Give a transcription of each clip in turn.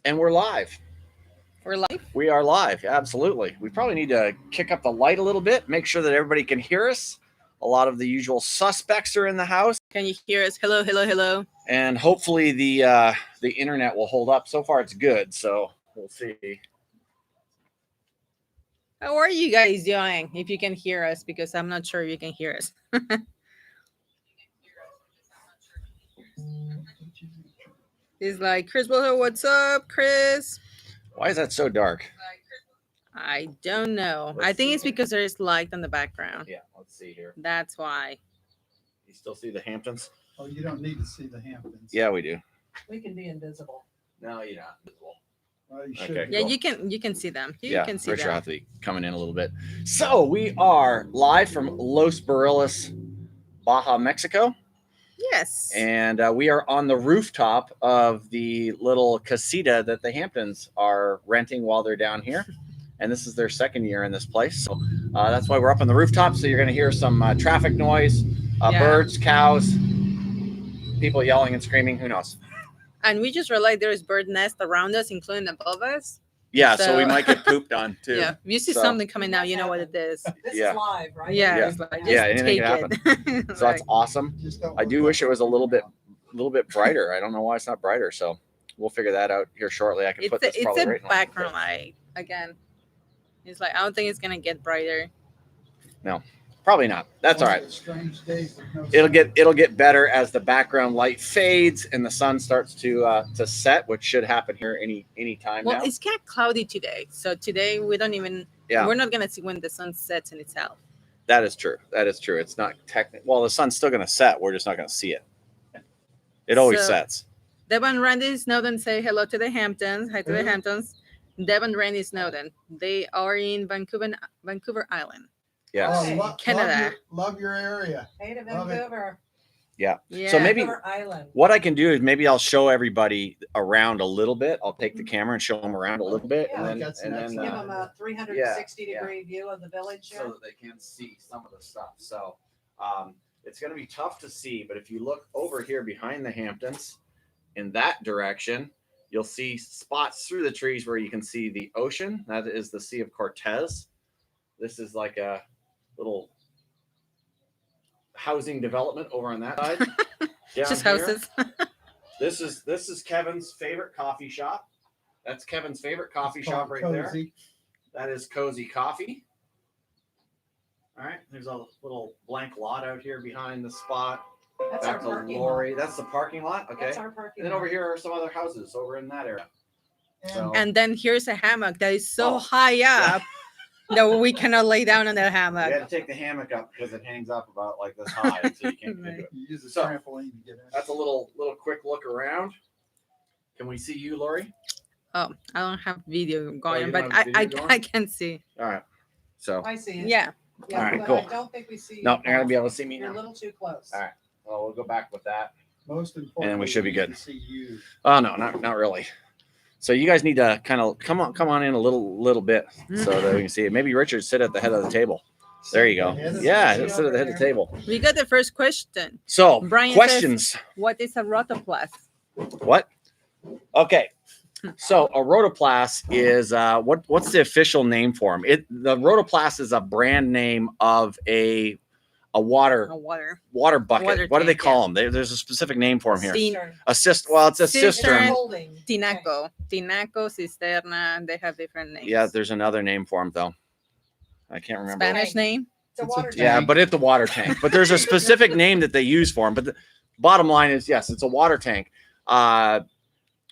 And we're live. We're live. We are live. Absolutely. We probably need to kick up the light a little bit, make sure that everybody can hear us. A lot of the usual suspects are in the house. Can you hear us? Hello, hello, hello. And hopefully the internet will hold up. So far, it's good. So we'll see. How are you guys doing? If you can hear us, because I'm not sure you can hear us. He's like, Chris, what's up, Chris? Why is that so dark? I don't know. Let's I think see it's because there's light on the background. Yeah, let's see here. That's why. You still see the Hamptons? Oh, you don't need to see the Hamptons. Yeah, we do. We can be invisible. No, you're not visible. Well, you should. Okay. Yeah, Cool. you can see them. You Yeah, can see Richard will them. have to be coming in a little bit. So we are live from Los Barriles, Baja, Mexico. Yes. And we are on the rooftop of the little casita that the Hamptons are renting while they're down here. And this is their second year in this place. So that's why we're up on the rooftop. So you're going to hear some traffic noise, birds, cows, people yelling and screaming. Who knows? And we just realized there's bird nests around us, including above us. Yeah, so we might get pooped on too. Yeah, if you see So- something coming out, you know what it is. This Yeah. is live, right? Yeah, Yeah. it's like, just Yeah, anything take can it. So that's awesome. Just don't I do look wish it was a little bit brighter. I don't know why it's not brighter. So we'll figure that out here shortly. I can put this it's probably a right in background light again. It's like I don't think it's gonna get brighter. Probably not. That's all One right. of the strange days with no It'll sun. get better as the background light fades and the sun starts to set, which should happen here any time Well, now. it's kind of cloudy today, so today we don't even. Yeah. We're not gonna see when the sun sets in itself. That is true. That is true. It's not technical. Well, the sun's still going to set. We're just not going to see it. It always So- sets. Devon, Randy, Snowden say hello to the Hamptons. Hi to the Who? Hamptons. Devon, Randy, Snowden. They are in Vancouver Island. Yes. Oh, Hey, Canada. Love your area. Hey to Love it. Vancouver. Yeah. So maybe Vancouver Island. what I can do is maybe I'll show everybody around a little bit. I'll take the camera and show them around a little bit, Yeah, and then that's and next. then Give them a 360-degree view of the village so here. that they can see some of the stuff. So it's going to be tough to see, but if you look over here behind the Hamptons in that direction, you'll see spots through the trees where you can see the ocean. That is the Sea of Cortez. This is like a little housing development over on that side. Down Just here, houses. This is Kevin's favorite coffee shop. That's Kevin's favorite coffee It's shop called right there. Cozy. That is Cozy Coffee. All right, there's a little blank lot out here behind the spot. That's our That's a parking lorry. lot. That's the parking lot. Okay. That's our parking And then lot. over here are some other houses over in that area. So And then here's a hammock that is so Oh. high up that we cannot lay down on that we hammock. had to take the hammock up because it hangs up about like this high, so you can't get into it. You use a So, trampoline to get in. That's a little quick look around. Can we see you, Lori? Oh, I don't have video you going, don't but have video I going? can see. All right. So I see it. Yeah. Yeah, All right, but cool. I don't think we see you. no, you're gonna be able to see me You're a now. little too close. All right. Well, we'll go back with that. Most importantly, And we should be we good. need to see you. Oh no, not really. So you guys need to kind of come on in a little bit so that we can see it. Maybe Richard sit at the head of the table. There you go. Head of the Yeah, table. sit at the head of the table. We got the first question. So Brian questions. What is a rotoplas? What? Okay. So a rotoplas is what's the official name for them? The rotoplas is a brand name of a water A water. bucket. Water What do they tank, call them? There's a specific name for them here. Cistern. It's a Cistern. cistern. Holding. Tinaco, cisterna. They have different names. Yeah, there's another name for them though. I can't remember. Spanish name. It's a It's a water tank. Yeah, tank. but it's the water tank. But there's a specific name that they use for them. But the bottom line is, yes, it's a water tank.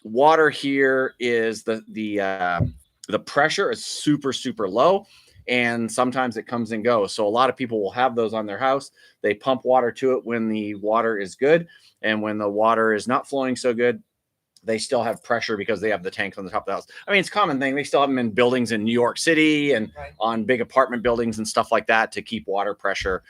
Water here is the pressure is super low, and sometimes it comes and goes. So a lot of people will have those on their house. They pump water to it when the water is good, and when the water is not flowing so good, they still have pressure because they have the tanks on the top of the house. I mean, it's a common thing. They still have them in buildings in New York City and Right. on big apartment buildings and stuff like that to keep water pressure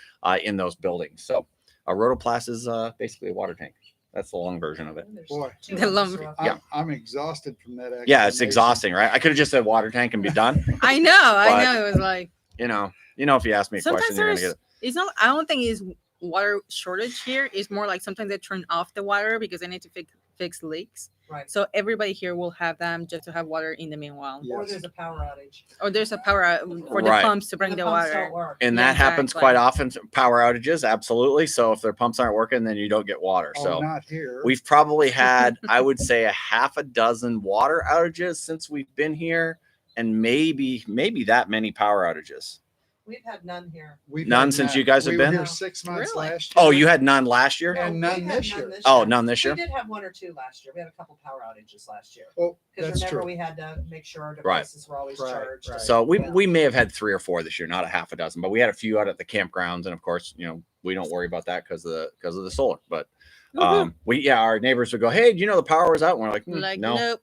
in those buildings. So a rotoplas is basically a water tank. That's the long version of it. There's Boy. two The of us lumber- roughly. Yeah. I'm exhausted from that. Yeah, it's explanation. exhausting, right? I could have just said water tank and be done. I know. I But- know. It was like You know, if you ask me a sometimes question, you're gonna there's. get it. It's not. I don't think it's water shortage here. It's more like sometimes they turn off the water because they need to fix leaks. Right. So everybody here will have them just to have water in the meanwhile. Yeah. Or Yes. there's a power outage. Or there's a power out for the Right. pumps to bring The the pumps water. don't work. And Yeah, that happens exactly. quite often. Power outages, absolutely. So if their pumps aren't working, then you don't get water. Oh, So not here. we've probably had, I would say, a half a dozen water outages since we've been here, and maybe that many power outages. We've had none here. We've None had since none. you guys have we been? were here No. 6 months Really? last year. Oh, you had none last year? And we've none had this year. Oh, year. none this year. We did have 1 or 2 last year. We had a couple power outages last year. Oh, Because that's remember, true. we had to make sure our Right. devices were always Right, charged. right. So Yeah. we may have had 3 or 4 this year, not a half a dozen, but we had a few out at the campgrounds, and of course, we don't worry about that because of the solar. But our neighbors would go, "Hey, do you know the power was out?" And we're like, Like, "No." nope.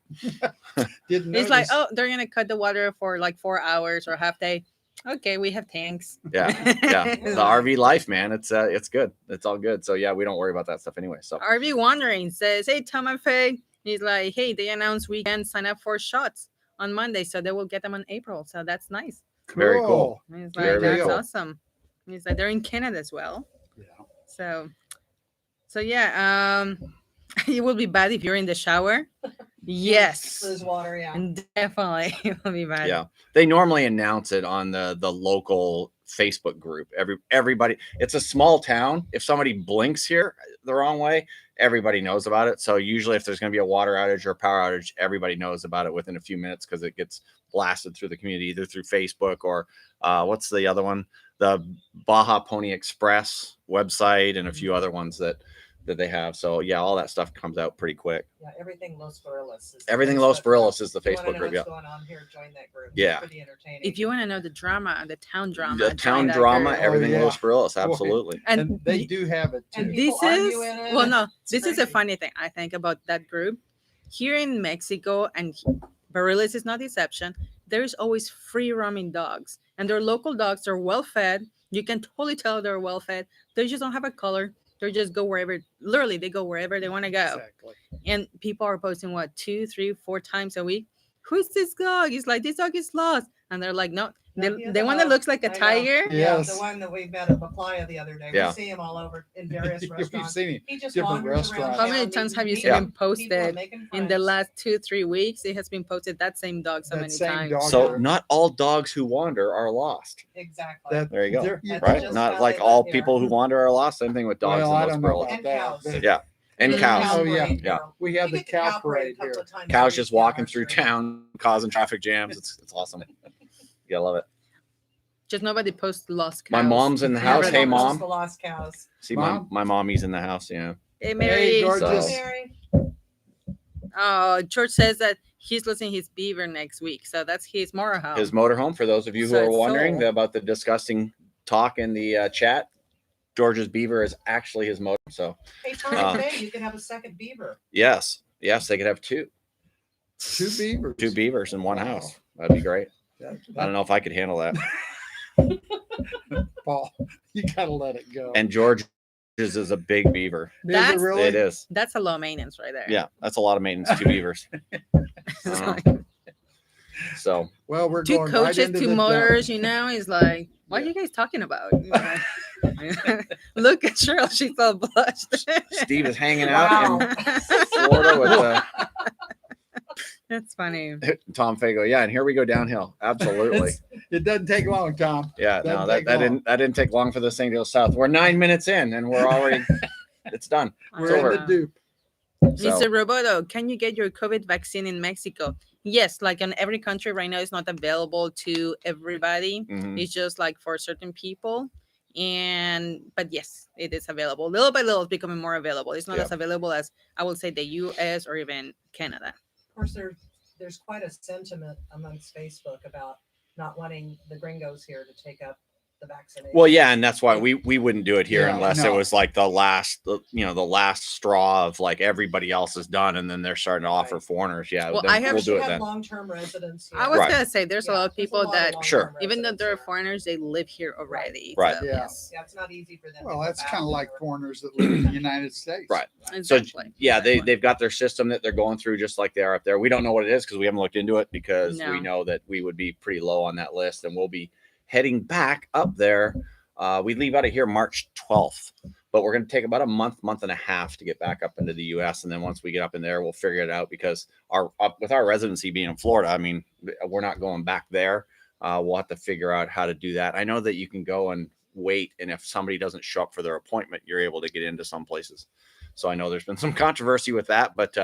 Didn't It's like, notice. oh, they're gonna cut the water for like 4 hours or half day. Okay, we have tanks. Yeah, yeah. The RV life, man. It's good. It's all good. So yeah, we don't worry about that stuff anyway. So RV Wandering says, "Hey, Tom and Faye." He's like, "Hey, they announced we can sign up for shots on Monday, so they will get them in April. So that's nice." very cool. He's Very, like, very "That's cool. awesome." He's like, "They're in Canada as well." Yeah. So yeah, it will be bad if you're in the shower. Yes, Lose water, yeah. and definitely it will be bad. Yeah, they normally announce it on the local Facebook group. Everybody, it's a small town. If somebody blinks here the wrong way, everybody knows about it. So usually, if there's going to be a water outage or a power outage, everybody knows about it within a few minutes because it gets blasted through the community, either through Facebook or what's the other one, the Baja Pony Express website, and a few other ones that they have. So yeah, all that stuff comes out pretty quick. Yeah, everything Los Barillas. Is the Everything Facebook Los group. Barillas is the If you wanna Facebook know group. Yeah. What's going on here? Join that group. Yeah. It's pretty entertaining. If you want to know the drama, the town drama, The join town that drama, group. everything yeah. Los Barillas, absolutely. And they do have it And too. people This is argue in it. well, no. It's This is a crazy. funny thing I think about that group. Here in Mexico, and Barillas is not the exception. There is always free roaming dogs, and their local dogs are well fed. You can totally tell they're well fed. They just don't have a color. They just go wherever. Literally, they go wherever they want to go. Exactly. And people are posting 2, 3, 4 times a week. Who's this dog? He's like, this dog is lost, and they're like, no. No, he has The a one that hug. looks like a I know. tiger. Yeah, Yes. the one that we met at Playa the other day. Yeah. We see him all over in various We've restaurants. seen it. He just different wanders around. restaurants. How many town times have you meeting seen Yeah. him people and posted making in the friends. last 2-3 weeks? It has been posted that same dog so That many same times. dog. So not all dogs who wander are lost. Exactly. That, There you go. That's Right? just Not how like they all live here. people who wander are lost. Same thing with dogs Well, I and don't Los know Barillas. about And that. cows. but Yeah, and We did cows. cow Oh, yeah. parade Yeah. here. We had We the get cow a parade couple here. of times a Cows week just down walking our through street. town, causing traffic jams. It's awesome. You gotta love it. Just nobody posts lost cows. My mom's in the Yeah, house. but Hey, Everyone knows mom. The lost cows. See, Mom? my mommy's in the house. Yeah. Hey, Mary. Hey, gorgeous. So- Mary. Oh, George says that he's losing his beaver next week. So that's his motorhome. His motorhome. For those of you who So are it's wondering sold. about the disgusting talk in the chat, George's beaver is actually his motor. So Hey, Tom Uh, and Faye, you can have a second beaver. yes, they could have two Two beavers. beavers in one Wow. house. That'd be great. That, I don't know if I could handle that. Paul, you gotta let it go. And George's is a big beaver. Is it That's- really? It is. That's a low maintenance right there. Yeah, that's a lot of maintenance. Two beavers. It's Uh, like, Well, we're 2 going coaches, right into 2 the motors, is like, what are Yeah. you guys talking about? Look at Cheryl, she's all blushed. Steve is hanging Wow. out in Florida with That's funny. Tom Fago. Yeah, and here we go downhill. Absolutely. It doesn't take long, Tom. Yeah, no, Doesn't that, take that long. didn't take long for this thing to go south. We're 9 minutes in and we're already it's done. We're in over. the dupe. So, Mr. Roboto, can you get your COVID vaccine in Mexico? Yes, like in every country right now, it's not available to everybody. mhm. It's just like for certain people. But yes, it is available. Little by little, it's becoming more available. It's not Yeah. as available as I would say the US or even Canada. Of course, there's quite a sentiment amongst Facebook about not wanting the gringos here to take up the vaccination. Well, yeah, and that's why we wouldn't do it here Yeah, unless it no. was like the last straw of like everybody else is done, and then they're starting to offer Right. foreigners. Yeah, Well, then I have- we'll do We it have then. long-term residents here. I was Right. gonna say there's a lot of people that Sure. even though they're foreigners, they live here already. Right. So, Yeah. yes, Yeah, it's not easy for them. Well, to go that's back kind of like or- foreigners that live in the United States. Right. So exactly. yeah, Exactly. they've got their system that they're going through just like they are up there. We don't know what it is because we haven't looked into it because No. we know that we would be pretty low on that list, and we'll be heading back up there. We leave out of here March 12th. but we're going to take about a month and a half to get back up into the US. And then once we get up in there, we'll figure it out, because with our residency being in Florida, I mean, we're not going back there. We'll have to figure out how to do that. I know that you can go and wait, and if somebody doesn't show up for their appointment, you're able to get into some places. So I know there's been some controversy with that, but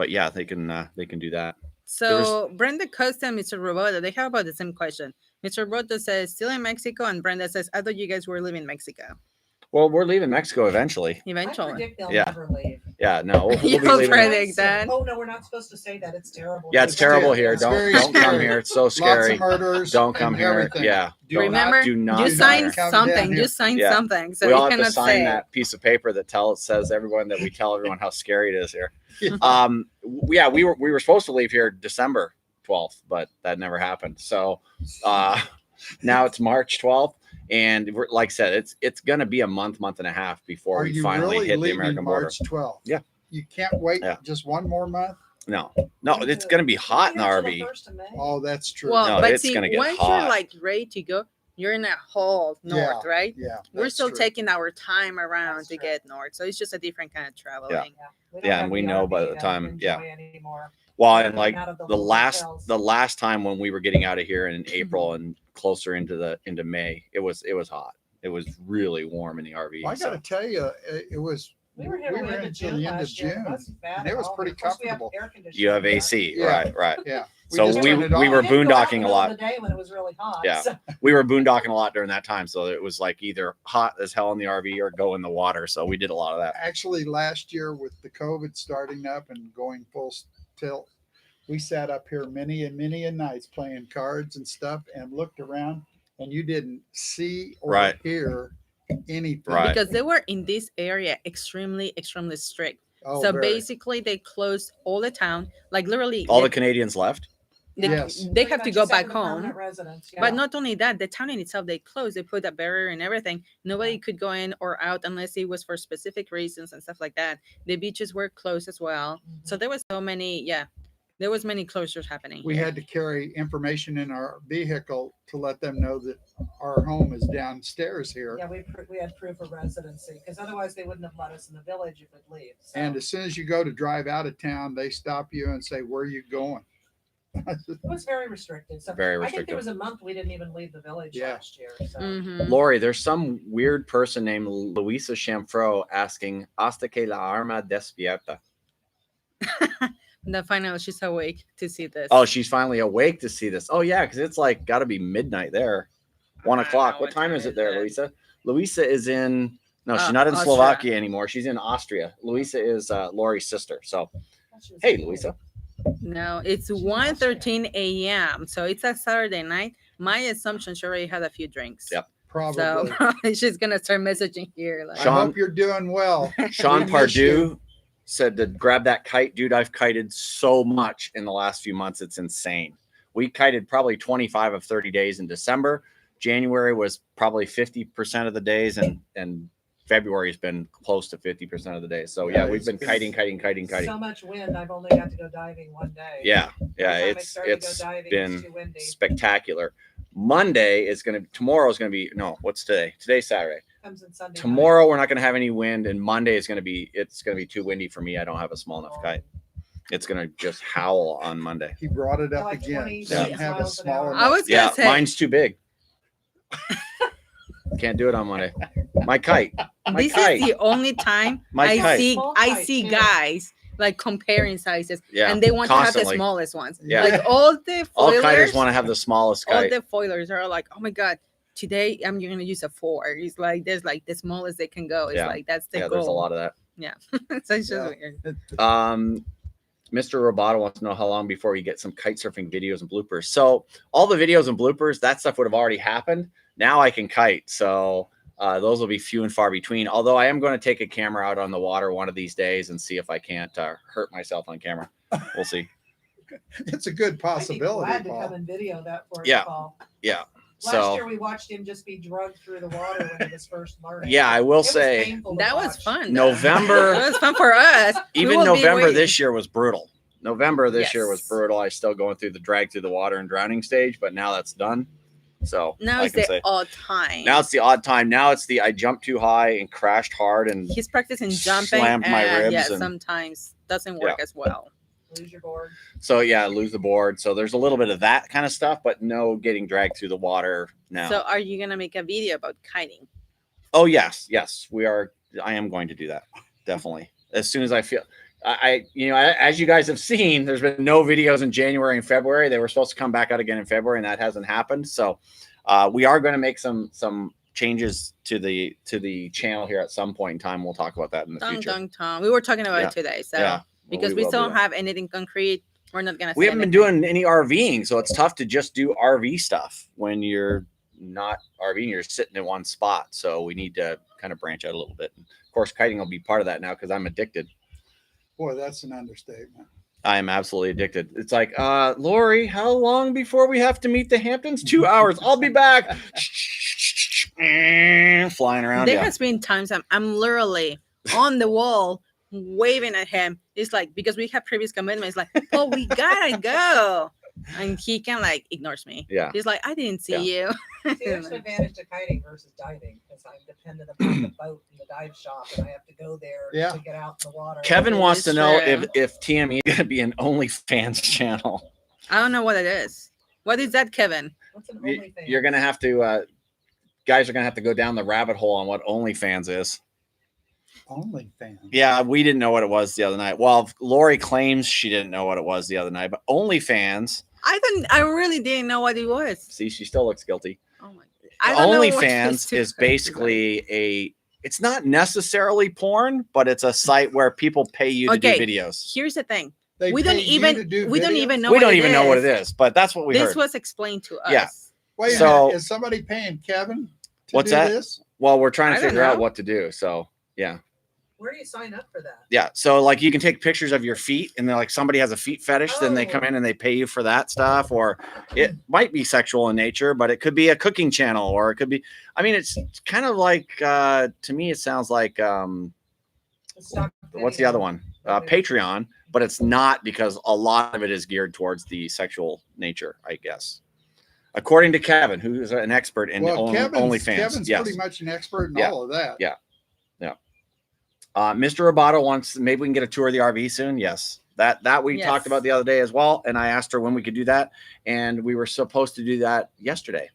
yeah, they can do that. So Brenda Costa and Mr. Roboto, they have about the same question. Mr. Roboto says, still in Mexico, and Brenda says, I thought you guys were leaving Mexico. Well, we're leaving Mexico eventually. I Eventually. predict they'll Yeah. never leave. Yeah, no, we'll be You'll leaving. predict that. Oh no, we're not supposed to say that. It's terrible. Yeah, it's terrible here. It's Don't very come scary. here. It's so Lots scary. of murders. Don't come and here. everything. Yeah. Do Remember, do not you come signed here. Come something. down You here. signed Yeah. something. So We you all have to cannot sign say that piece of paper that says everyone that we tell everyone how scary it is here. Yeah. Yeah, we were supposed to leave here December 12th, but that never happened. So now it's March 12th, and we're, like I said, it's gonna be a month and a half before Are we you finally really hit the leaving American border. March 12th? Yeah. You can't wait Yeah. just one more month? No, it's gonna be hot in the RV. Oh, that's true. Well, No, but it's see, gonna get once hot. you're like ready to go, you're in a whole north, right? yeah. We're that's still true. taking our time around That's to true. get north. So it's just a different kind of traveling. Yeah, and we know by the time- yeah. Well, and like the last time when we were getting out of here in April and closer into May, it was hot. It was really warm in the RV. Well, I got to tell you, it was. We were here into until the end of June, and it was pretty comfortable. You have AC, Yeah. right? Yeah. So just we turned it were on. boondocking a lot. The day when it was really hot. Yeah. So. We were boondocking a lot during that time, so it was like either hot as hell in the RV or go in the water. So we did a lot of that. Actually, last year with the COVID starting up and going full tilt, we sat up here many and nights playing cards and stuff and looked around, and you didn't see or Right. hear anything. Right. Because they were in this area extremely strict. Oh, So very. basically, they closed all the town, like literally. All the Canadians left. Yes. They have to go back home. Residents, But not only that, the town in itself, they closed. They put a barrier and everything. Nobody could go in or out unless it was for specific reasons and stuff like that. The beaches were closed as well. So there was there was many closures happening. We had to carry information in our vehicle to let them know that our home is downstairs here. Yeah, we had proof of residency because otherwise they wouldn't have let us in the village if we'd leave. So. And as soon as you go to drive out of town, they stop you and say, "Where are you going?" it was very restricted. So Very I think restrictive. there was a month we didn't even leave the village Yeah. last year. So. Mhm. Lori, there's some weird person named Luisa Chamfro asking, "Hasta que la arma despierta?" Then finally, she's awake to see this. Oh, she's finally awake to see this. Oh yeah, because it's like got to be midnight there, 1 I don't o'clock. know What time is it there, Luisa? Luisa is in. No, she's not in Austria. Slovakia anymore. She's in Austria. Luisa is Lori's sister. So, hey, Luisa. No, it's 1:13 a.m. So it's a Saturday night. My assumption, she already had a few drinks. Yep. Probably. So probably she's gonna start messaging here. Like, I Sean- hope you're doing well. Sean We miss you. Pardue said to grab that kite. Dude, I've kited so much in the last few months. It's insane. We kited probably 25 of 30 days in December. January was probably 50% of the days, and February has been close to 50% of the days. So yeah, Yeah, we've been it's kiting. So much wind. I've only got to go diving one day. Yeah, yeah, Every time I it's start to go diving, been it's too windy. spectacular. Monday is tomorrow is gonna be what's today? Today's Saturday. Comes in Sunday night. Tomorrow we're not gonna have any wind, and Monday is gonna be too windy for me. I don't have a small enough kite. It's gonna just howl on Monday. He brought it up Like again. 20 Doesn't have a miles an small hour. enough. I was gonna Yeah, say, mine's too big. Can't do it on Monday. My kite. My this kite. is the only time My I kite. see Small I kite, see too. guys like comparing sizes, Yeah, and they want to have constantly. the smallest ones. Yeah. Like all the All foilers, kiters want to have the smallest all kite. the foilers are like, oh my god, today I'm going to use a 4. It's like there's like the smallest they can go. It's Yeah. like that's the Yeah, goal. there's a lot of that. Yeah, so it's just Yeah. weird. Mr. Roboto wants to know how long before you get some kite surfing videos and bloopers. So all the videos and bloopers, that stuff would have already happened. Now I can kite. So those will be few and far between. Although I am going to take a camera out on the water one of these days and see if I can't hurt myself on camera. We'll see. It's a good I'd be possibility, glad to Paul. come and video that for us, Yeah. Paul. Yeah. Last year So we watched him just be drugged through the water when he was first learning. yeah, I will It was say painful to That was watch. fun. November. That was fun for us. We Even will be November waiting. this year was brutal. November this year was Yes. brutal. I still going through the drag through the water and drowning stage, but now that's done. So Now I it's can the say odd time. now it's the odd time. Now it's the I jumped too high and crashed hard and he's practicing jumping, slammed my and ribs yeah, and- sometimes doesn't work as well. Lose your board. so yeah, lose the board. So there's a little bit of that kind of stuff, but no getting dragged through the water now. So are you gonna make a video about kiting? Oh yes, we are. I am going to do that definitely as soon as I feel. As you guys have seen, there's been no videos in January and February. They were supposed to come back out again in February, and that hasn't happened. So we are going to make some changes to the channel here at some point in time. We'll talk about that in the future. We were talking about Yeah. it today. So Yeah, because we will still do don't that. have anything concrete, we're not gonna. We say haven't been anything. doing any RVing, so it's tough to just do RV stuff when you're not RVing. You're sitting in one spot, so we need to kind of branch out a little bit. Of course, kiting will be part of that now because I'm addicted. Boy, that's an understatement. I am absolutely addicted. It's like, Lori, how long before we have to meet the Hamptons? 2 hours. I'll be back. Flying around. There Yeah. has been times I'm literally on the wall waving at him. It's like because we have previous commitments. Like, oh, we gotta go, and he kind of like ignores me. Yeah. He's like, I didn't see you. See, there's an advantage to kiting versus diving because I'm dependent upon the boat and the dive shop, and I have to go there Yeah. to get out in the water. Kevin It wants is to know true. if TME is going to be an OnlyFans channel. I don't know what it is. What is that, Kevin? What's an You- OnlyFans? You're going to have to, guys are going to have to go down the rabbit hole on what OnlyFans is. OnlyFans. Yeah, we didn't know what it was the other night. Well, Lori claims she didn't know what it was the other night, but OnlyFans, I really didn't know what it was. see, she still looks guilty. Oh my! I don't know what OnlyFans to is do. basically it's not necessarily porn, but it's a site where people pay you to do Okay. videos. Here's the thing. They We don't pay you to even do we don't videos? even know. We what don't it even know what is. it is, but that's what we This heard. was explained to us. Yeah. Wait a So- minute. Is somebody paying Kevin to What's do that? this? Well, we're trying I to don't figure out know. what to do. So yeah. Where do you sign up for that? Yeah. So like you can take pictures of your feet and then like somebody has a feet fetish, then they come Oh. in and they pay you for that stuff. Or it might be sexual in nature, but it could be a cooking channel, or it could be, I mean, it's kind of like to me, it sounds like Stock what's the video. other one? Patreon, but it's not because a lot of it is geared towards the sexual nature, I guess. According to Kevin, who is an expert in OnlyFans. Kevin's Yes. pretty much an expert in Yeah. all of that. Yeah. Mr. Roboto wants, maybe we can get a tour of the RV soon. Yes. That we Yes. talked about the other day as well. And I asked her when we could do that. And we were supposed to do that yesterday.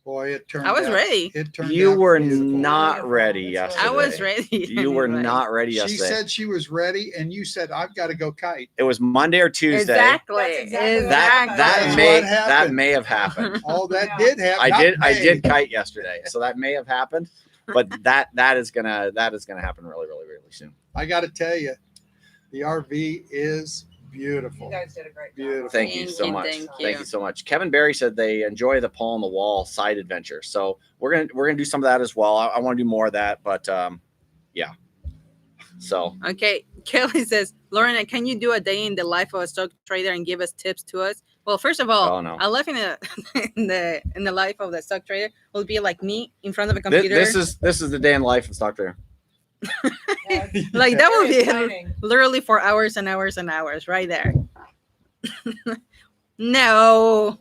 Boy, it turned I was out- ready. It turned You out were beautiful. not ready That's yesterday. I was ready. You were Anyway. not ready She yesterday. said she was ready, and you said, I've got to go kite. It was Monday or Tuesday. Exactly. That's exactly what That That's may what happened. have happened. All that Yeah. did happen. I did kite yesterday, so that may have happened. But that is gonna happen really, really, really soon. I got to tell you, the RV is beautiful. You guys did a great job. Beautiful. Thank you Thank so you, much. thank Thank you. you so much. Kevin Berry said they enjoy the Paul on the Wall side adventure. So we're gonna do some of that as well. I want to do more of that, but yeah. So Okay. Kelly says, Lorena, can you do a day in the life of a stock trader and give us tips to us? Well, first of all, Oh, no. a life in the life of the stock trader will be like me in front of a this computer. is the day in the life of stock trader. Yeah, it's Like that would very be exciting. literally for hours and hours and hours right there. No,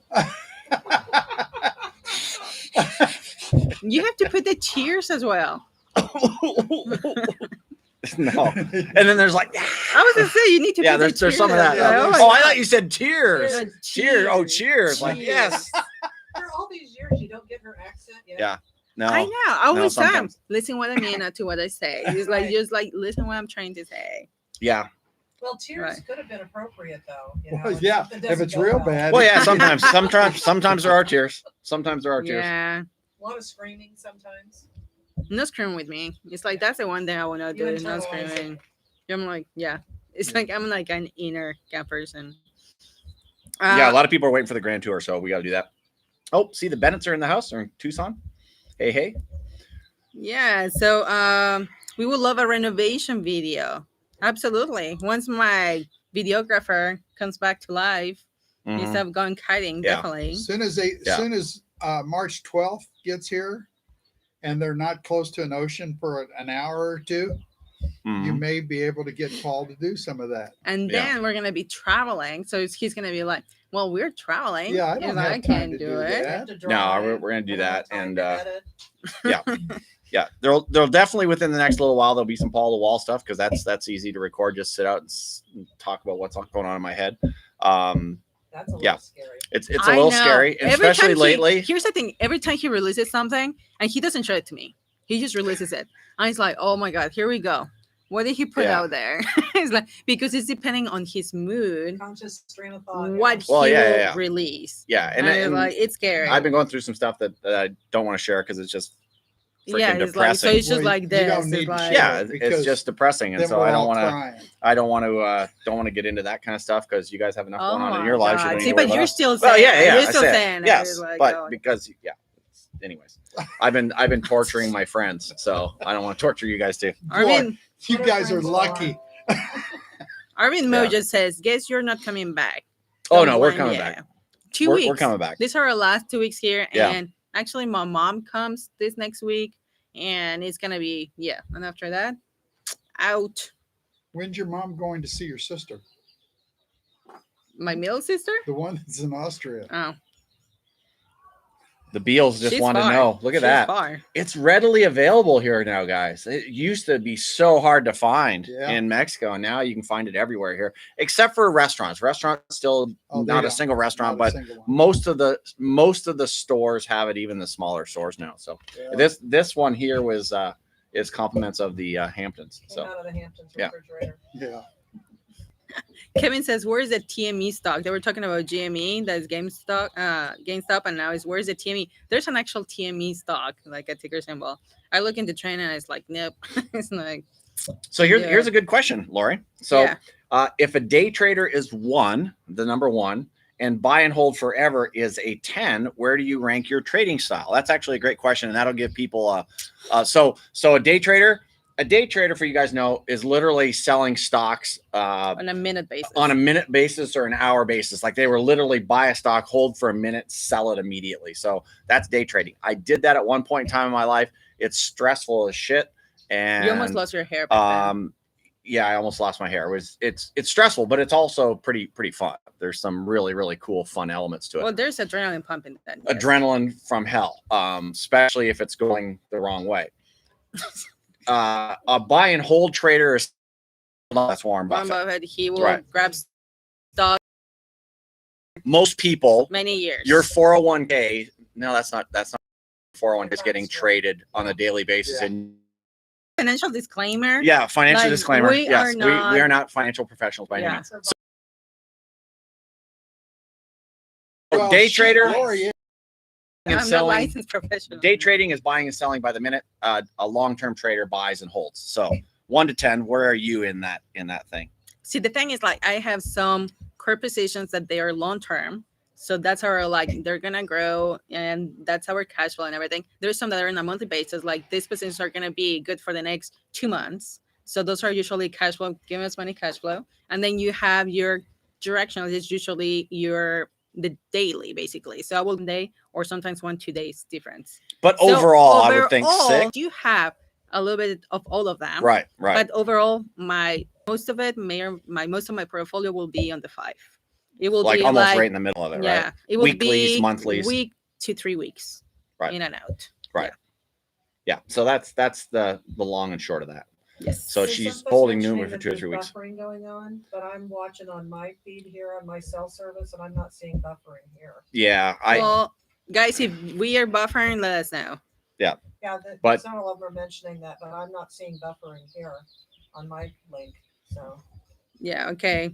you have to put the cheers as well. No. And then there's like, I was gonna say you need to. yeah, put the there's some of cheers that. as well. Yeah, Oh, I thought you said tears. Yeah, Cheers. Oh, cheers. Like, Cheers. yes. For all these years, you don't get her accent yet. Yeah. No. I know. I No, always am. sometimes. Listen what I mean, not to what I say. It's like Right. just like listen what I'm trying to say. Yeah. Well, tears Right. could have been appropriate though. You know, Well, if yeah, something if doesn't it's go real well. bad. Well, yeah, sometimes there are tears. Sometimes there are tears. Yeah. A lot of screaming sometimes. No screaming with me. It's like that's the one thing I want to do. You Is not internalize it. screaming. I'm like, yeah. It's like I'm like an inner cat person. Yeah, a lot of people are waiting for the grand tour, so we got to do that. Oh, see, the Bennetts are in the house. They're in Tucson. Hey, hey. Yeah. So we would love a renovation video. Absolutely. Once my videographer comes back to life Mhm. instead of going kiting, Yeah. definitely. As soon as March 12th gets here and they're not close to an ocean for an hour or two, you may be able to get Paul to do some of that. And then we're gonna be traveling, so he's gonna be like, "Well, we're traveling. Yeah, I don't have time to do it." that. No, we're gonna do that, and yeah, there'll definitely within the next little while there'll be some Paul the Wall stuff because that's easy to record. Just sit out and talk about what's going on in my head. That's a little scary. It's a little scary, especially lately. Here's the thing: every time he releases something, and he doesn't show it to me, he just releases it, and it's like, "Oh my god, here we go." What did he put out there? It's like because it's depending on his mood, Conscious stream of thought. what he will release. Yeah, and like it's scary. I've been going through some stuff that I don't want to share because it's just freaking it's depressing. like, so it's just like this. It's just depressing, and so I don't want to get into that kind of stuff because you guys have enough going on in your lives. See, but you're still saying, you're still saying, yes, like, but because anyways, I've been torturing my friends, so I don't want to torture you guys too. Arvin, you guys are lucky. Arvin Mo just says, "Guess you're not coming back." Oh no, we're coming back. 2 weeks. We're coming back. These are our last 2 weeks here, and actually, my mom comes this next week, and it's gonna be and after that, out. When's your mom going to see your sister? My middle sister, the one that's in Austria. Oh. The Beals just want to know. Look at that. Far. It's readily available here now, guys. It used to be so hard to find in Mexico, and now you can find it everywhere here, except for restaurants. Restaurants still not a single restaurant, but most of the stores have it, even the smaller stores now. So this one here is compliments of the Hamptons. So out of the Hamptons refrigerator. Yeah. Kevin says, "Where's the TME stock?" They were talking about GME, that's GameStop, and now is where's the TME? There's an actual TME stock, like a ticker symbol. I look into trend and it's like, nope. It's like. So here's a good question, Lori. So if a day trader is the number one, and buy and hold forever is a 10, where do you rank your trading style? That's actually a great question, and that'll give people so a day trader. A day trader, for you guys know, is literally selling stocks on a minute basis, or an hour basis. Like they were literally buy a stock, hold for a minute, sell it immediately. So that's day trading. I did that at one point in time in my life. It's stressful as shit. And you almost lost your hair. Yeah, I almost lost my hair. It's stressful, but it's also pretty fun. There's some really, really cool fun elements to it. Well, there's adrenaline pumping that. Adrenaline from hell, especially if it's going the wrong way. A buy and hold trader is that's Warren Buffett. He will grab stock. Most people, many years. Your 401k. No, that's not 401k is getting traded on a daily basis. And financial disclaimer. Yeah, financial disclaimer. We are not financial professionals by any means. So, day trader. And I'm selling, not licensed professional. Day trading is buying and selling by the minute. A long-term trader buys and holds. So 1 to 10, where are you in that thing? See, the thing is, like, I have some core positions that they are long-term. So that's our, like, they're going to grow, and that's our cash flow and everything. There's some that are on a monthly basis. Like, these positions are going to be good for the next 2 months. So those are usually cash flow, give us money cash flow. And then you have your directional, is usually the daily, basically. So I will day or sometimes 1-2 days difference. But overall, I would think 6. You have a little bit of all of them. Right. But overall, most of my portfolio will be on the 5. It will like be almost like, right in the middle of it, right? It will Weeklies, be monthlies. week to 3 weeks. Right. In and out. Right. Yeah. So that's the long and short of that. Yes. So she's holding Numa for 2 or 3 weeks. Buffering going on, but I'm watching on my feed here on my cell service, and I'm not seeing buffering here. Yeah, well, guys, if we are buffering, let us know. Yeah. Yeah, but several of them are mentioning that, but I'm not seeing buffering here on my link. So. Yeah. Okay.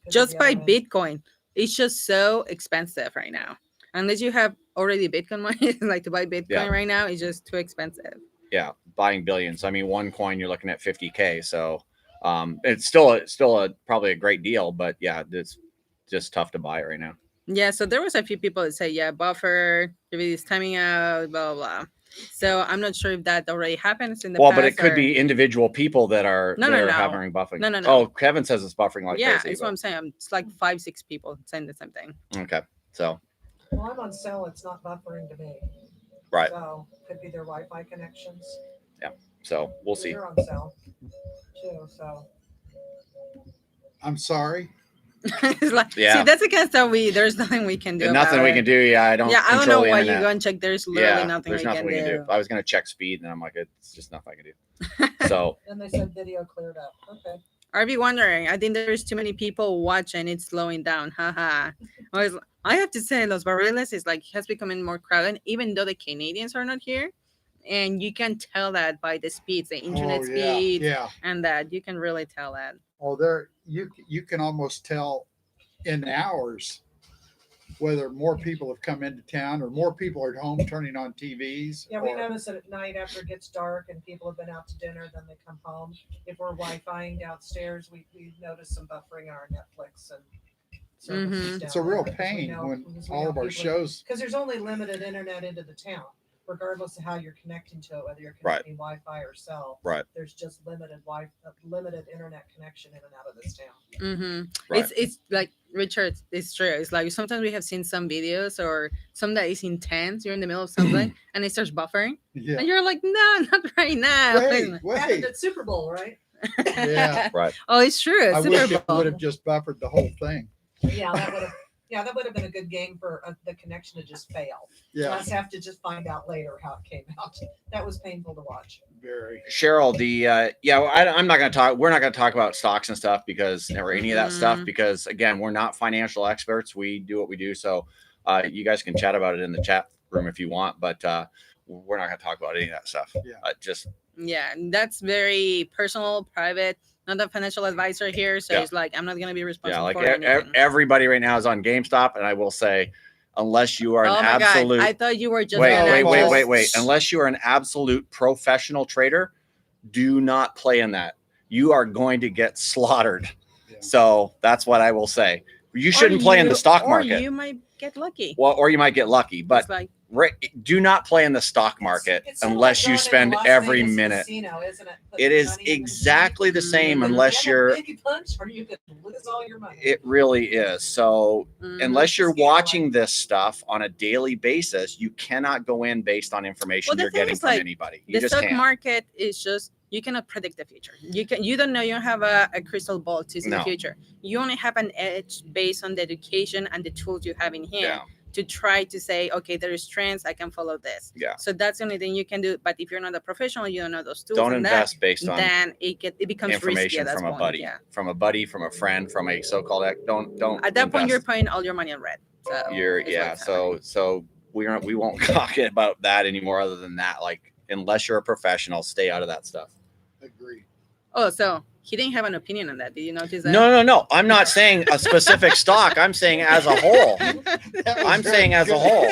Just buy Bitcoin. It's just so expensive right now. Unless you have already Bitcoin money, like to buy Bitcoin right now, it's just too expensive. Yeah, buying billions. I mean, one coin you're looking at 50K. So it's still probably a great deal, but yeah, it's just tough to buy right now. Yeah, so there was a few people that say, yeah, buffer, everybody's timing out, blah, blah, blah. So I'm not sure if that already happens in the past. Well, but it could be individual people that are having buffering. No. Oh, Kevin says it's buffering like crazy. Yeah, that's what I'm saying. It's like 5-6 people saying the same thing. Okay, so. Well, I'm on cell. It's not buffering to me. Right. So could be their Wi-Fi connections. Yeah. So we'll see. They're on sale too. So I'm sorry. It's like, Yeah. see, that's against that there's nothing we can do. There's nothing about we it. can do. Yeah, I don't. Yeah, I don't control know the why you internet. go and check. There's literally nothing, there's we, nothing can we can do. I was gonna check speed, and I'm like, it's just nothing I can do. So then they said video cleared up. Okay. RV wondering, I think there's too many people watching. It's slowing down. Haha. I have to say, Los Barriles is like has becoming more crowded, even though the Canadians are not here. And you can tell that by the speeds, the internet speed, Yeah. and that you can really tell that. Oh, there you can almost tell in hours whether more people have come into town or more people are at home turning on TVs. Yeah, we or- notice that at night after it gets dark and people have been out to dinner, then they come home. If we're Wi-Fiing downstairs, we notice some buffering on our Netflix and services. It's a real pain when all of our shows. Because there's only limited internet into the town, regardless of how you're connecting to it, whether you're Right. connecting Wi-Fi or cell. Right. There's just limited internet connection in and out of this town. Mm-hmm. Right. It's like Richard. It's true. It's like sometimes we have seen some videos or some that is intense. You're in the middle of something and it starts buffering, Yeah. and you're like, no, not right now. Wait, Happened wait. at Super Bowl, right? Yeah. right. Oh, it's true. I It's wish Super it Bowl. would have just buffered the whole thing. Yeah, that would have been a good game for the connection to just fail. Yeah. Let's have to just find out later how it came out. That was painful to watch. Very. Cheryl, I'm not going to talk. We're not going to talk about stocks and stuff or any of that stuff because again, we're not financial experts. We do what we do. So you guys can chat about it in the chat room if you want, but we're not going to talk about any of that stuff. Yeah. Yeah, that's very personal, private. Not a financial advisor here, so Yeah. it's like I'm not gonna be responsible like for anything. everybody right now is on GameStop, and I will say, unless you are an Oh my absolute, God. I thought you were just wait, unless you are an absolute professional trader, do not play in that. You are going to get slaughtered. Yeah. So that's what I will say. You shouldn't play in the stock market. Or you might get lucky. Well, or you might get lucky, but It's like, do not play in the stock market It's sort of unless like you going to spend Las every Vegas minute. Casino, isn't it? Putting It your is money in the exactly the machine. same You unless get a you're. big punch or you could lose all your money. It really is. So unless you're Scam watching this stuff on a daily basis, you cannot go in based on information Well, the you're thing getting is, from like, anybody. You the just stock can't. market is just you cannot predict the future. You don't know. You don't have a crystal ball to see the No. future. You only have an edge based on the education and the tools you have in here Yeah. to try to say, okay, there is trends. I can follow this. Yeah. So that's the only thing you can do. But if you're not a professional, you don't know those tools. Don't and invest based on then it becomes risky information at that from a point. buddy, Yeah. from a buddy, from a friend, from a so-called. Don't. At that point, you're invest. putting all your money on red. So is what's happening. So we won't talk about that anymore. Other than that, like unless you're a professional, stay out of that stuff. Agree. Oh, so he didn't have an opinion on that. Did you notice that? No. I'm not saying a specific stock. I'm saying as a whole. I'm saying as a whole.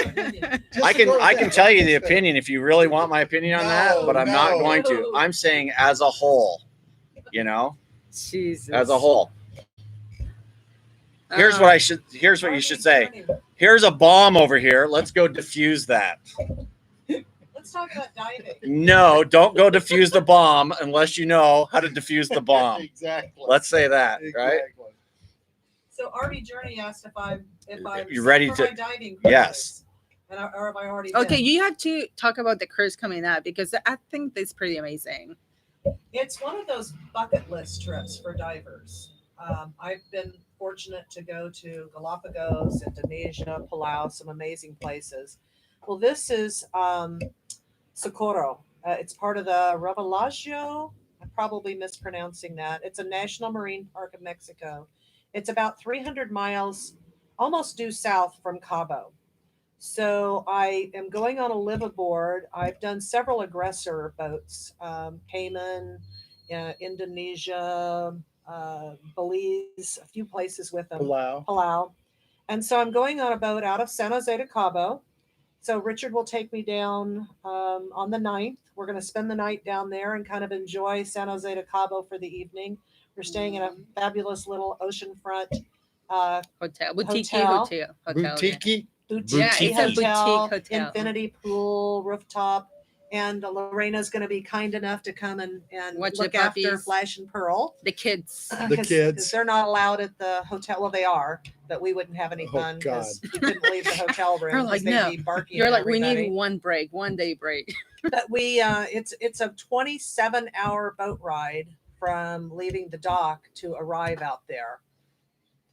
I can tell you the opinion if you really want my opinion on that, but I'm not No. going to. I'm saying as a whole. Jesus. As a whole. Here's what you should say. Here's a bomb over here. Let's go defuse that. Let's talk about diving. No, don't go defuse the bomb unless you know how to defuse the bomb. Exactly. Let's say that, right? Exactly. So RV Journey asked if I'm You ready set to- for my diving Yes. cruise, or have I already Okay, been? you have to talk about the cruise coming up because I think that's pretty amazing. It's one of those bucket list trips for divers. I've been fortunate to go to Galapagos, Indonesia, Palau, some amazing places. Well, this is Socorro. It's part of the Revelagio. I'm probably mispronouncing that. It's a national marine park of Mexico. It's about 300 miles, almost due south from Cabo. So I am going on a liveaboard. I've done several aggressor boats, Cayman, Indonesia, Belize, a few places with them. Palau. And so I'm going on a boat out of San Jose to Cabo. So Richard will take me down on the 9th. We're going to spend the night down there and kind of enjoy San Jose to Cabo for the evening. We're staying in a fabulous little oceanfront Hotel, boutique Hotel. hotel. Boutique. Yeah, it's a boutique hotel. infinity pool, rooftop. And Lorena's going to be kind enough to come and Watch the look after puppies. Flash and Pearl. The kids. The kids. Because they're not allowed at the hotel. Well, they are, but we wouldn't have any Oh, fun God. because we couldn't leave the hotel room. We're 'cause like, they'd no. be barking You're at like, we everybody. need one day break. But we it's a 27-hour boat ride from leaving the dock to arrive out there.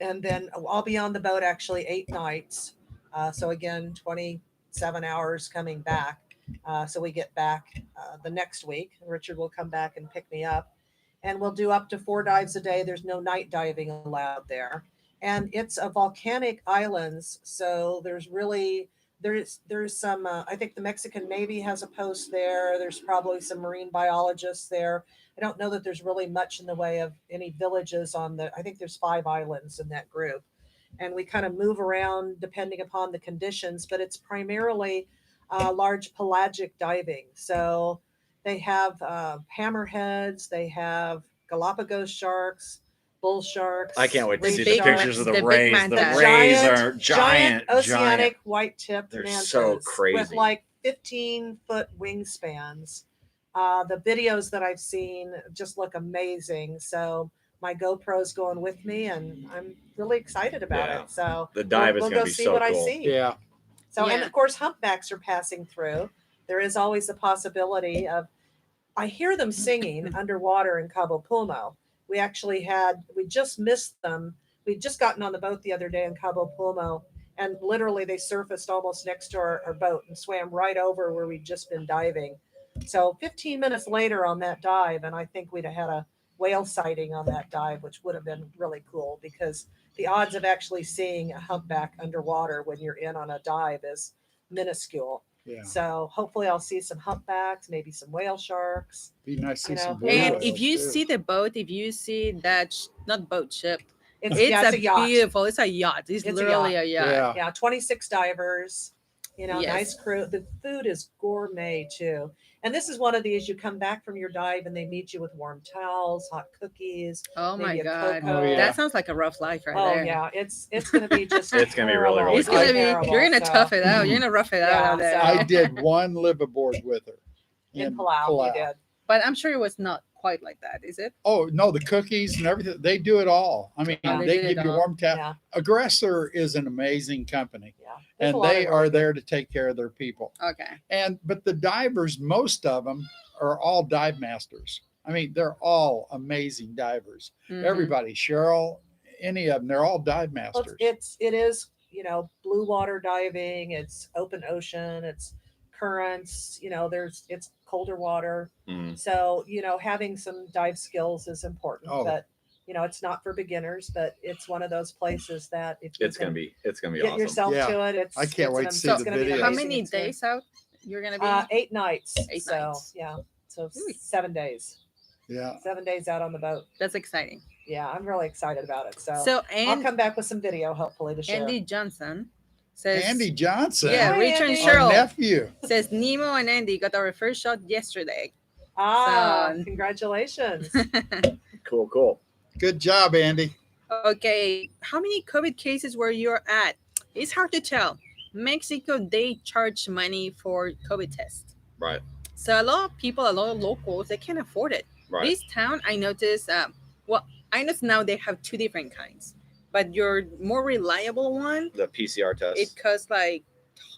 And then I'll be on the boat actually 8 nights. So again, 27 hours coming back. So we get back the next week. Richard will come back and pick me up. And we'll do up to 4 dives a day. There's no night diving allowed there. And it's a volcanic islands. So there's some, I think the Mexican Navy has a post there. There's probably some marine biologists there. I don't know that there's really much in the way of any villages I think there's 5 islands in that group. And we kind of move around depending upon the conditions, but it's primarily large pelagic diving. So they have hammerheads, they have Galapagos sharks, bull sharks. I can't wait to The see big the pictures of the the big rays. manta. The The rays are giant, oceanic white-tipped They're mantas so crazy. with like 15-foot wingspans. The videos that I've seen just look amazing. So my GoPro's going with me, and I'm really excited about Yeah. it. So The dive is we'll gonna go be see so what I cool. see. Yeah. So, and Yeah. of course, humpbacks are passing through. There is always the possibility of, I hear them singing underwater in Cabo Pulmo. We just missed them. We'd just gotten on the boat the other day in Cabo Pulmo, and literally they surfaced almost next to our boat and swam right over where we'd just been diving. So 15 minutes later on that dive, and I think we'd have had a whale sighting on that dive, which would have been really cool because the odds of actually seeing a humpback underwater when you're in on a dive is minuscule. Yeah. So hopefully I'll see some humpbacks, maybe some whale sharks. Be nice to see You know, some who blue And knows? if whales, you too. see the boat, if you see that, not boat, ship, It's it's a yacht. beautiful. It's a yacht. It's It's a literally a yacht. Yeah. Yeah, 26 divers, Yes. nice crew. The food is gourmet too. And this is one of these, you come back from your dive and they meet you with warm towels, hot cookies. Oh my maybe a god, cocoa. Oh, yeah. that sounds like a rough life right Oh there. yeah, it's gonna be just It's gonna be really, terrible. really It's gonna be. terrible. You're gonna So, tough it out. You're gonna rough it Yeah, out there. I did one liveaboard with her in Palau, you did. But I'm sure it was not quite like that, is it? Oh no, the cookies and everything, they do it all. I mean, Oh, they they do give it you all. warm towel. Yeah, Aggressor is an amazing company, yeah. There's and a lot they of are really there to take care of their people. Okay. But the divers, most of them are all dive masters. I mean, they're all amazing divers. Mhm. Everybody, Cheryl, any of them, they're all dive Well, masters. it is blue water diving. It's open ocean. It's currents. It's colder water. Mm. So having some dive skills is important. Oh. But it's not for beginners. But it's one of those places that if you It's gonna can be get awesome. yourself Yeah. to it, I can't wait to see it's the gonna be an video. How amazing many experience. days out you're gonna be? 8 nights. 8 so nights. yeah, so Ooh. 7 days. Yeah. 7 days out on the boat. That's exciting. Yeah, I'm really excited about it. So, So I'll come back with some video hopefully to share. Andy Johnson says. Andy Johnson, Yeah, Hi, Richard and Andy. our Cheryl nephew. says Nemo and Andy got our first shot yesterday. So- Congratulations. Cool. Good job, Andy. Okay, how many COVID cases were you at? It's hard to tell. Mexico, they charge money for COVID tests. Right. So a lot of people, a lot of locals, they can't afford it. Right. This town, I noticed, I noticed now they have 2 different kinds. But your more reliable one, The PCR test. it costs like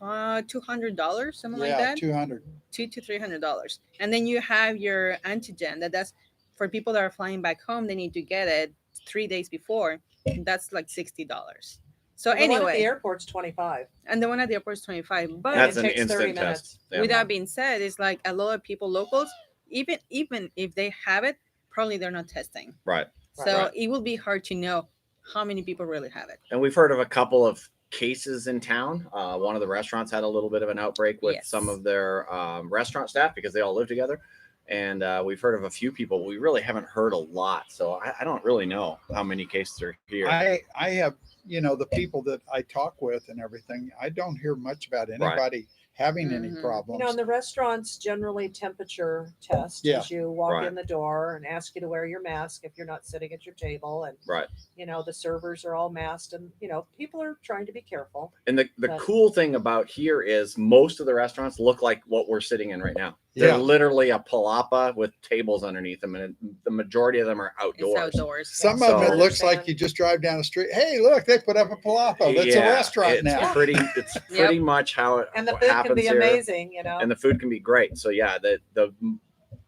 $200, something like Yeah, that. 200. $200 to $300. And then you have your antigen. That's for people that are flying back home. They need to get it 3 days before. That's like $60. So The one at the anyway, airport's 25. and the one at the airport is 25. But That's it an takes 30 instant minutes. test. Yeah. with that being said, it's like a lot of people, locals, even if they have it, probably they're not testing. Right. So Right. it will be hard to know how many people really have it. And we've heard of a couple of cases in town. One of the restaurants had a little bit of an outbreak with Yes. some of their restaurant staff because they all live together. And we've heard of a few people. We really haven't heard a lot. So I don't really know how many cases are here. I have, the people that I talk with and everything, I don't hear much about anybody having any Mhm. problems. In the restaurants, generally temperature test Yeah. as you walk Right. in the door and ask you to wear your mask if you're not sitting at your table. And, Right. the servers are all masked and, people are trying to be careful. And the But- cool thing about here is most of the restaurants look like what we're sitting in right now. They're Yeah. literally a palapa with tables underneath them, and the majority of them are It's outdoors. outdoors. Some So- of them, it looks like Understand. you just drive down the street. Hey, look, they put up a palapa. That's a Yeah, restaurant it's now. It's pretty much how it And the food can happens be here. amazing, And the food can be great. So yeah, the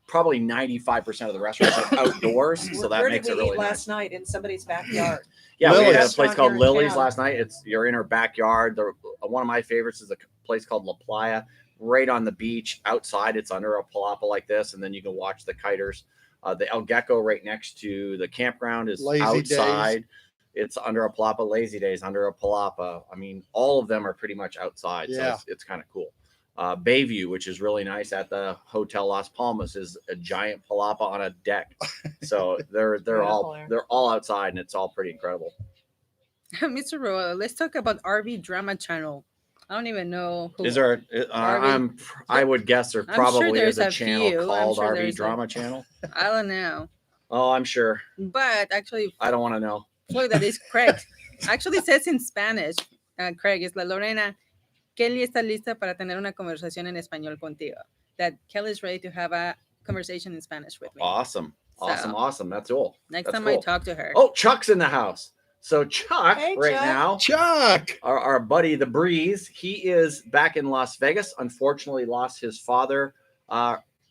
probably 95% of the restaurants are outdoors, so that Where makes did it we really eat last nice. night? In somebody's backyard. Yeah, we had a Lily's. place called Restaurant here in Lily's town. last night. You're in her backyard. One of my favorites is a place called La Playa, right on the beach. Outside, it's under a palapa like this, and then you can watch the kiters. The El Gecko right next to the campground is Lazy outside. Days. It's under a palapa. Lazy Days under a palapa. I mean, all of them are pretty much outside, Yeah. so it's kind of cool. Bayview, which is really nice at the Hotel Las Palmas, is a giant palapa on a deck. So they're Beautiful there. they're all outside, and it's all pretty incredible. Mr. Roa, let's talk about RV Drama Channel. I don't even know who. Is there? I would guess there I'm sure probably there's is a a channel few. I'm called sure RV there's Drama Channel. I don't know. Oh, I'm sure. But actually, I don't want to know. look, that is Craig. Actually says in Spanish, Craig, es la Lorena. Kelly está lista para tener una conversación en español contigo. That Kelly's ready to have a conversation in Spanish with me. Awesome. Awesome. So- Awesome. That's cool. Next That's time I cool. talk to her. Oh, Chuck's in the house. So Chuck Hey, right Chuck. now, Chuck. our buddy, the Breeze, he is back in Las Vegas. Unfortunately, lost his father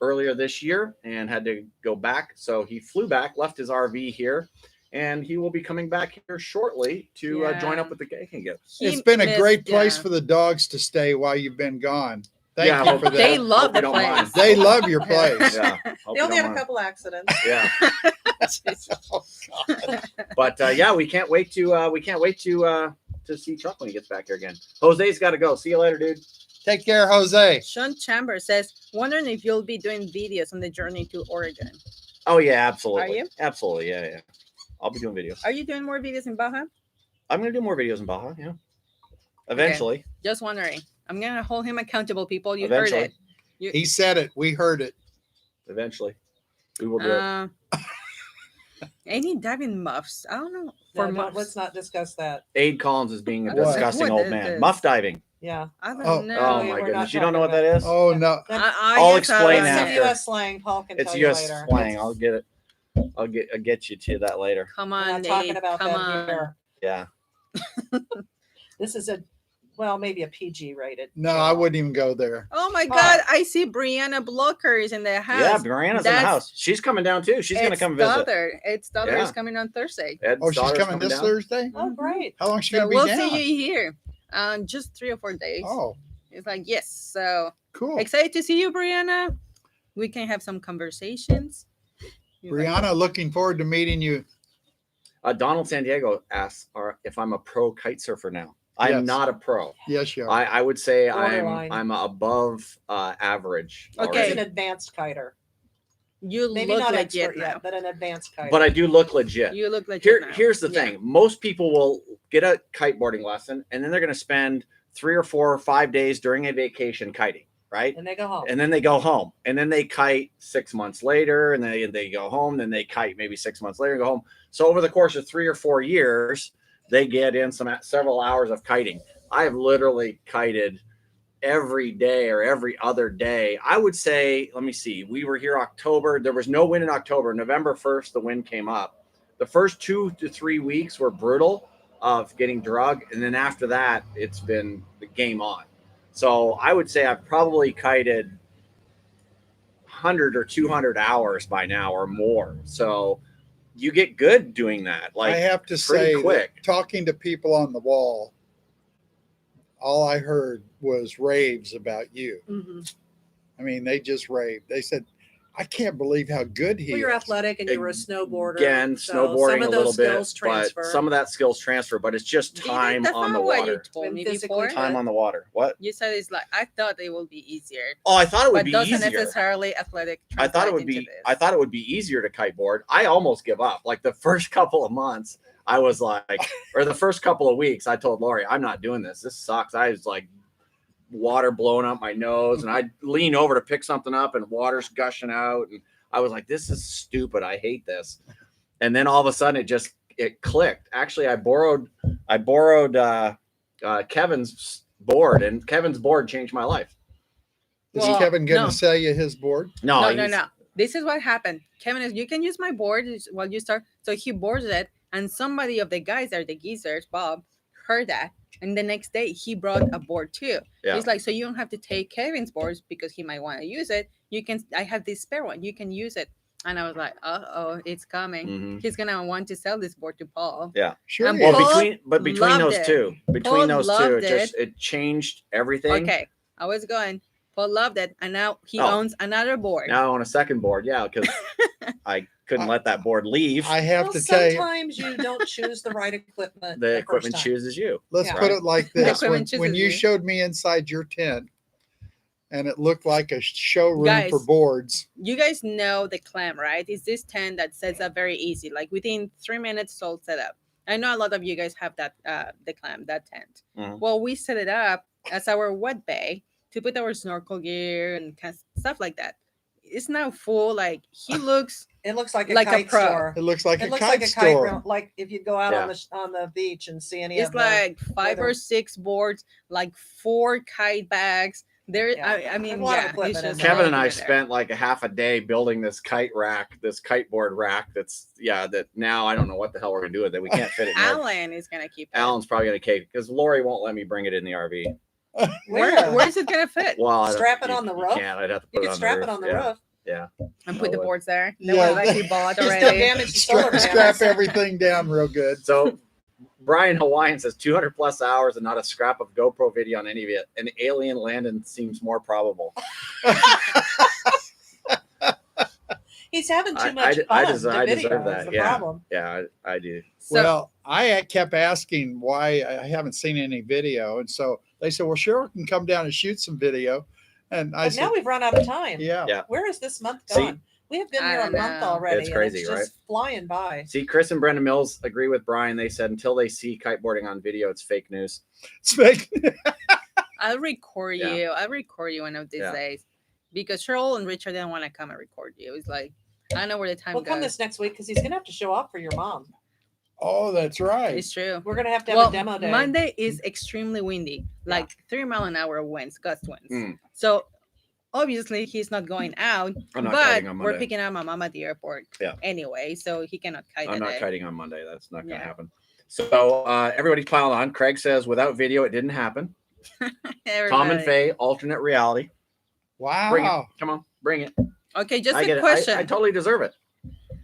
earlier this year and had to go back. So he flew back, left his RV here, and he will be coming back here shortly to join Yeah. up with the gang again. It's been a missed- great place yeah. for the dogs to stay while you've been gone. Thank Yeah, you hope for They that. love Hope the you don't mind. place. They love your place. Yeah. Hope They you only don't had a mind. couple accidents. Yeah. Oh, God. But yeah, we can't wait to see Chuck when he gets back here again. Jose's got to go. See you later, dude. Take care, Jose. Sean Chambers says, wondering if you'll be doing videos on the journey to Oregon. Oh yeah, absolutely. Are you? Absolutely, yeah. I'll be doing videos. Are you doing more videos in Baja? I'm gonna do more videos in Baja. Yeah. Eventually. Just wondering. I'm gonna hold him accountable, people. You Eventually. heard it. He said it. We heard it. Eventually. We will do it. Any diving muffs? I don't know. No, For don't- muffs. let's not discuss that. Aid Collins is being a What? disgusting What old is man. this? Muff diving. Yeah. I don't Oh. know. Oh we- my we're goodness. not You don't know what talking that is? Oh, no. I'll yes, explain I- after. It's U.S. slang. Paul can It's tell you US later. slang. I'll get it. I'll get you to that later. Come We're on, not talking Dave. about Come that on. here. Yeah. This is maybe a PG rated. No, I wouldn't even go there. Oh my God! I see Brianna Blockers in the house. Yeah, Brianna's in the That's- house. She's coming down too. She's gonna Ed's come visit. Ed's daughter Yeah. is coming on Thursday. Ed's Oh, she's daughter's coming this down. Thursday? Oh, great. How long is she So going to we'll be down? see you here. Just 3 or 4 days. Oh, It's like, yes. So cool. excited to see you, Brianna. We can have some conversations. You're like, Brianna, looking forward to meeting you. Donald San Diego asks if I'm a pro kite surfer now. I'm Yes. not a pro. Yes, you are. I would say Borderline. I'm above average. Okay. He's already. an advanced kiter. you Maybe look not legit expert now. yet, but an advanced kiter. But I do look legit. You look legit now. Here's the Yeah. thing. Most people will get a kiteboarding lesson and then they're going to spend 3 or 4 or 5 days during a vacation kiting, right? and they go home. And then they go home and then they kite 6 months later and they go home. Then they kite maybe 6 months later and go home. So over the course of 3 or 4 years, they get in several hours of kiting. I've literally kited every day or every other day. I would say, let me see. We were here October. There was no wind in October. November 1st, the wind came up. The first 2 to 3 weeks were brutal of getting drug. And then after that, it's been the game on. So I would say I've probably kited 100 or 200 hours by now or more. So you get good doing that. I Like have to pretty say, that quick. talking to people on the wall, all I heard was raves about you. Mhm. I mean, they just raved. They said, I can't believe how good he Well, you're is. athletic and you were a snowboarder. Again, so snowboarding some of a little those bit, skills transfer. but some of that skills transfer, but it's just time That's on not the what water. you told When me physically before. Time on the water. What? You said it's like I thought it would be easier, Oh, I thought it would but be doesn't easier. necessarily athletic. I thought it would translate be. into this. I thought it would be easier to kiteboard. I almost give up. Like the first couple of months, I was like, or the first couple of weeks, I told Lori, I'm not doing this. This sucks. I was like, water blowing up my nose, and I'd lean over to pick something up, and water's gushing out, and I was like, this is stupid. I hate this. And then all of a sudden, it clicked. Actually, I borrowed Kevin's board, and Kevin's board changed my life. Is Well, Kevin going to no. sell you his board? No, No. he's- This is what happened. Kevin is, you can use my board while you start. So he boards it, and somebody of the guys there, the geezers, Bob, heard that. And the next day he brought a board too. Yeah. He's like, so you don't have to take Kevin's boards because he might want to use it. You can, I have this spare one. You can use it. And I was like, oh, it's coming. Mhm. He's gonna want to sell this board to Paul. Yeah. Sure. And he is. Well, Paul between loved those it. two, Paul loved it changed everything. Okay, I was going. Paul loved it, and now he Oh. owns another board. Now on a second board, yeah, because I couldn't let that board leave. I have Well, to tell you, sometimes you don't choose the right equipment. The first equipment time. chooses you. let's Yeah. put it like The this. equipment When chooses you you. showed me inside your tent, and it looked like a showroom Guys. for boards. You guys know the clam, right? It's this tent that sets up very easy. Like within 3 minutes, it's all set up. I know a lot of you guys have that the clam, that tent. Mhm. Well, we set it up as our wet bay to put our snorkel gear and kind of stuff like that. It's now full. Like he looks It looks like a Like a kite pro. store. It looks like It a looks kite like a kite store. room, like if you go out Yeah. on the beach and see any it's of the like 5 whether- or 6 boards, like 4 kite bags. There, Yeah. I mean, A lot of yeah, equipment it's in just there. Kevin and everything I in there. spent like a half a day building this kite rack, this kiteboard rack. That now I don't know what the hell we're gonna do with it. We can't fit it in there. Alan is gonna keep it. Alan's probably gonna cake because Lori won't let me bring it in the RV. Where is it gonna fit? Well, I don't- Strap it you- on the you roof? can't. I'd have to put You it can on strap the it roof. on the Yeah. roof. Yeah. And No put the way. boards there. The Yeah. one that he bought You still already. damage the solar Strap panels. everything down real good. So Brian Hawaiian says 200 plus hours and not a scrap of GoPro video on any of it. An alien landing seems more probable. He's having too I- much I fun. deserve- the I video deserve is that, the yeah. problem. Yeah, I do. So, Well, I kept asking why I haven't seen any video, and so they said, "Well, Cheryl can come down and shoot some video." And I But said, now we've run out of time. "Yeah, Yeah. Where is this month See, gone? We have been I here a don't month know. already. It's crazy, and it's just flying by. See, Chris and Brenda Mills agree with Brian. They said until they see kiteboarding on video, it's fake news. it's fake." I'll record Yeah. you. I'll record you one of these Yeah. days because Cheryl and Richard didn't want to come and record you. It's like I don't know where the time We'll come goes. this next week because he's gonna have to show off for your mom. Oh, that's right. It's true. We're gonna have to have Well, a demo day. Monday is extremely windy, like 3-mile-an-hour winds, gust winds. Mm. So obviously he's not going out, I'm not but kiting on we're Monday. picking up my mom at the airport. Yeah. Anyway, so he cannot kite I'm not today. kiting on Monday. That's not going to Yeah. happen. So everybody's piling on. Craig says without video, it didn't happen. Tom and Everybody. Faye, alternate reality. Wow. Bring it. Come on, bring it. Okay, just I a get it. question. I totally deserve it.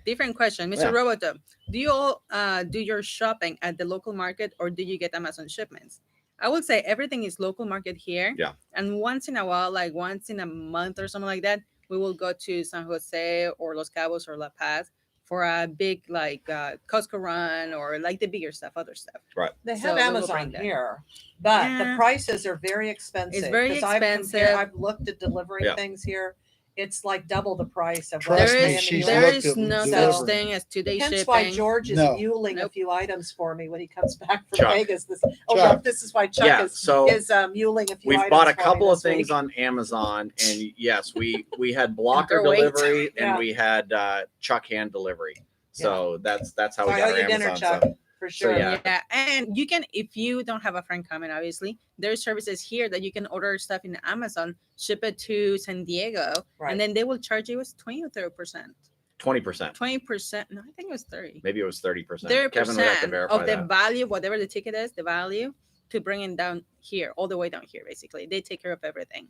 Different question, Mr. Yeah. Roboto. Do you all do your shopping at the local market or do you get Amazon shipments? I would say everything is local market here. Yeah. And once in a while, like once in a month or something like that, we will go to San Jose or Los Cabos or La Paz for a big like Costco run or like the bigger stuff, other stuff. They So have we will Amazon bring that. here, but the Yeah. prices are very expensive. very 'cause I've compared- expensive. I've looked at delivering Yeah. things here. It's like double the price of Trust There me, is she's there looked is at no delivering. such thing as 2-day Hence shipping. why George is No. muling a Nope. few items for me when he comes back from Chuck. Vegas. This Chuck. this is why Chuck Yeah, is so muling a few We've items bought a for me couple of this things week. on Amazon, and yes, we had blocker they're weight. delivery and Yeah. we had Chuck hand delivery. So that's how So we I got owe our you dinner, Amazon Chuck, stuff. for So, sure. yeah. Yeah, and you can, if you don't have a friend coming, obviously, there's services here that you can order stuff in Amazon, ship it to San Diego, Right. and then they will charge you 20 or 30%. 20%. 20%. No, I think it was 30. Maybe it was 30%. 30% Kevin would have to verify of the that. value, whatever the ticket is, the value to bring it down here, all the way down here, basically. They take care of everything,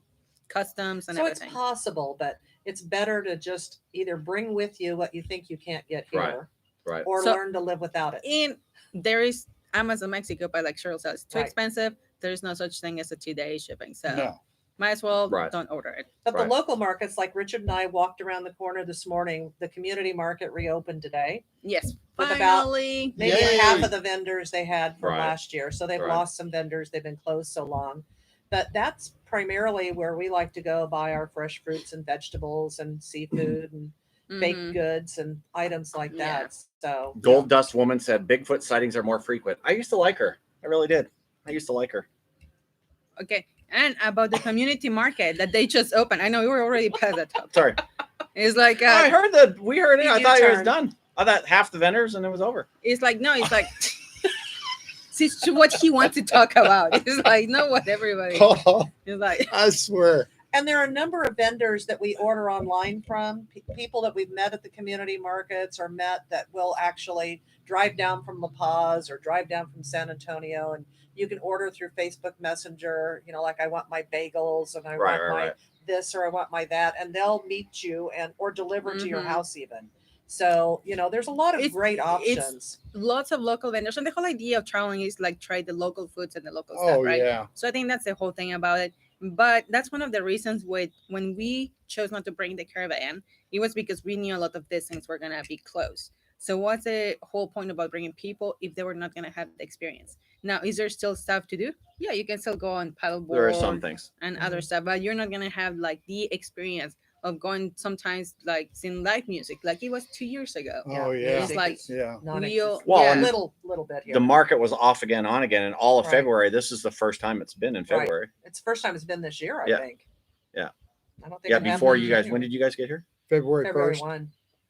customs and So it's everything. possible, but it's better to just either bring with you what you think you can't get Right. here, Right. or So- learn to live without it. And there is Amazon Mexico, but like Cheryl says, too Right. expensive. There's no such thing as a 2-day shipping. So No. might as well Right. don't order it. But Right. the local markets, like Richard and I walked around the corner this morning, the community market reopened today. Yes, With about finally. Maybe Yay. half of the vendors they had from Right. last year. So they've Right. lost some vendors. They've been closed so long. But that's primarily where we like to go buy our fresh fruits and vegetables and seafood and baked Mhm. goods and items like Yeah. that. So Gold Dust Woman said Bigfoot sightings are more frequent. I used to like her. I really did. I used to like her. Okay, and about the community market that they just opened. I know we were already past that top. Sorry. It's like I heard that. We heard it. I You thought it was turn. done. I thought half the vendors and it was over. it's like no, it's like see what he wants to talk about. It's like no, what everybody. Oh, It's like I swear. And there are a number of vendors that we order online from, people that we've met at the community markets or met that will actually drive down from La Paz or drive down from San Antonio. And you can order through Facebook Messenger, like I want my bagels and I want my this or I want my that. And they'll meet you or deliver to your house even. So, there's a lot of great options. Lots of local vendors. And the whole idea of traveling is like try the local foods and the local stuff, right? Yeah. So I think that's the whole thing about it. But that's one of the reasons when we chose not to bring the caravan, it was because we knew a lot of these things were going to be closed. So what's the whole point about bringing people if they were not going to have the experience? Now, is there still stuff to do? Yeah, you can still go on paddleboard. There are some things. And other stuff, but you're not going to have like the experience of going sometimes like seeing live music like it was 2 years ago. Oh yeah. It's like real, well, a little bit here. The market was off again, on again, in all of February. This is the first time it's been in February. It's the first time it's been this year, I think. Yeah. I don't think. Yeah, before you guys. When did you guys get here? February 1st. 1.